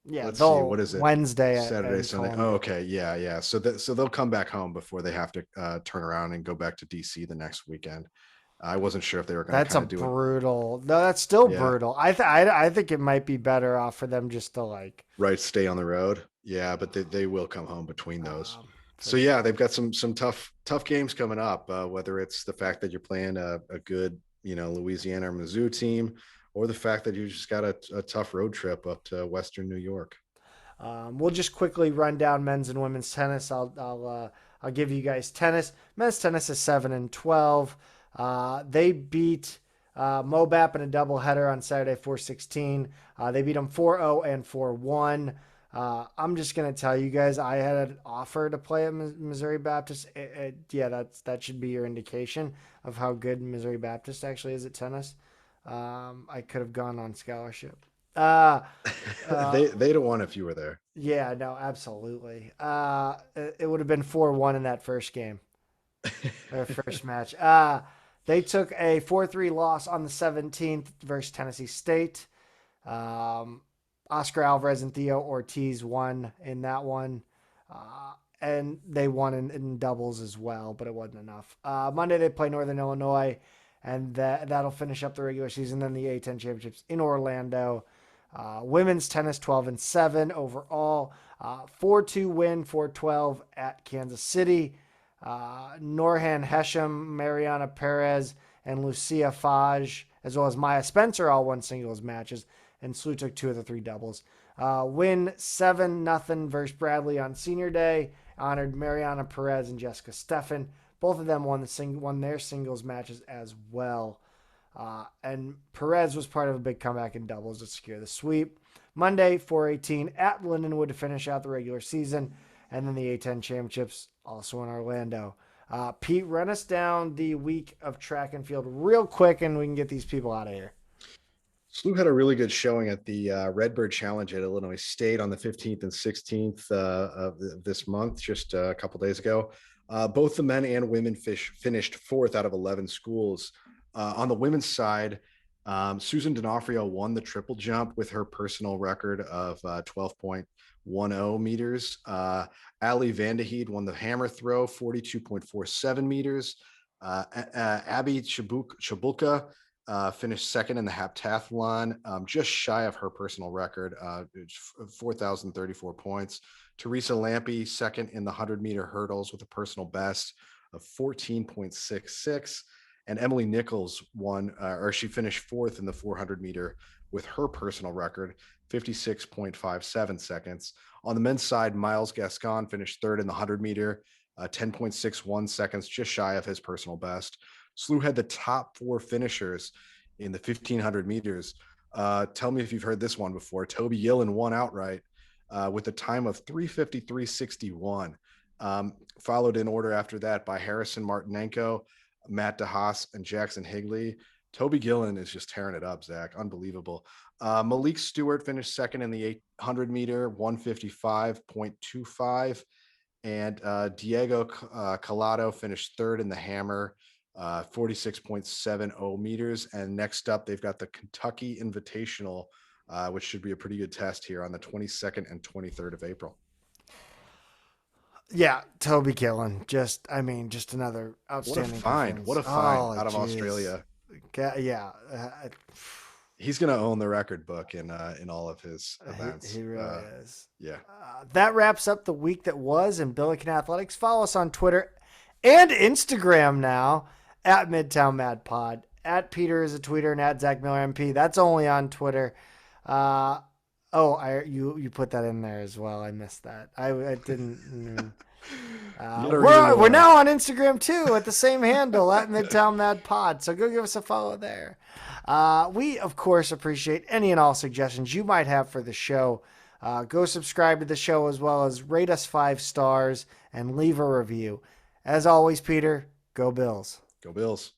B: let's see, what is it?
A: Wednesday,
B: Saturday, Sunday. Oh, okay, yeah. So they'll come back home before they have to turn around and go back to DC the next weekend. I wasn't sure if they were going to do
A: brutal. No, that's still brutal. I think it might be better off for them just to
B: stay on the road. Yeah, but they will come home between those. So yeah, they've got some tough games coming up. Whether it's the fact that you're playing a good Louisiana or Mizzou team, or the fact that you just got a tough road trip up to Western New York.
A: We'll just quickly run down men's and women's tennis. I'll give you guys tennis. Men's tennis is 7-12. They beat Mobap in a doubleheader on Saturday, 4-16. They beat them 4-0 and 4-1. I'm just gonna tell you guys, I had an offer to play at Missouri Baptist. That should be your indication of how good Missouri Baptist actually is at tennis. I could have gone on scholarship.
B: They'd have won if you were there.
A: Yeah, no, absolutely. It would have been 4-1 in that first game, their first match. They took a 4-3 loss on the 17th versus Tennessee State. Oscar Alvarez and Theo Ortiz won in that one. And they won in doubles as well, but it wasn't enough. Monday they play Northern Illinois, and that'll finish up the regular season. Then the A10 championships in Orlando. Women's tennis 12-7 overall. 4-2 win, 4-12 at Kansas City. Norhan Hesham, Mariana Perez, and Lucia Faj, as well as Maya Spencer, all won singles matches. And SLU took 2 of the 3 doubles. Win 7-0 versus Bradley on senior day. Honored Mariana Perez and Jessica Steffen. Both of them won their singles matches as well. And Perez was part of a big comeback in doubles to secure the sweep. Monday, 4-18 at Lindenwood to finish out the regular season. And then the A10 championships also in Orlando. Pete, run us down the week of track and field real quick, and we can get these people out of here.
B: SLU had a really good showing at the Redbird Challenge at Illinois State on the 15th and 16th of this month, just a couple days ago. Both the men and women finished 4th out of 11 schools. On the women's side, Susan D'Onofrio won the triple jump with her personal record of 12.10 meters. Ali Vandeheed won the hammer throw, 42.47 meters. Abby Chabulka finished second in the heptathlon, just shy of her personal record, 4,034 points. Teresa Lampe, second in the 100-meter hurdles with a personal best of 14.66. And Emily Nichols she finished 4th in the 400-meter with her personal record, 56.57 seconds. On the men's side, Miles Gascon finished 3rd in the 100-meter, 10.61 seconds, just shy of his personal best. SLU had the top 4 finishers in the 1,500 meters. Tell me if you've heard this one before. Toby Yillen won outright with a time of 3:53.61. Followed in order after that by Harrison Martinenko, Matt DeHaas, and Jackson Higley. Toby Gillen is just tearing it up, Zach. Unbelievable. Malik Stewart finished second in the 800 meter, 155.25. And Diego Collado finished 3rd in the hammer, 46.70 meters. And next up, they've got the Kentucky Invitational, which should be a pretty good test here on the 22nd and 23rd of April.
A: Yeah, Toby Gillen. Just another outstanding.
B: What a find out of Australia.
A: Yeah.
B: He's going to own the record book in all of his events.
A: He really is.
B: Yeah.
A: That wraps up the week that was in Billiken Athletics. Follow us on Twitter and Instagram now at Midtown Mad Pod. At Peter is a tweeter and at Zach Miller MP. That's only on Twitter. You put that in there as well. I missed that. I didn't. We're now on Instagram too at the same handle at Midtown Mad Pod. So go give us a follow there. We of course appreciate any and all suggestions you might have for the show. Go subscribe to the show as well as rate us 5 stars and leave a review. As always, Peter, go Bills.
B: Go Bills.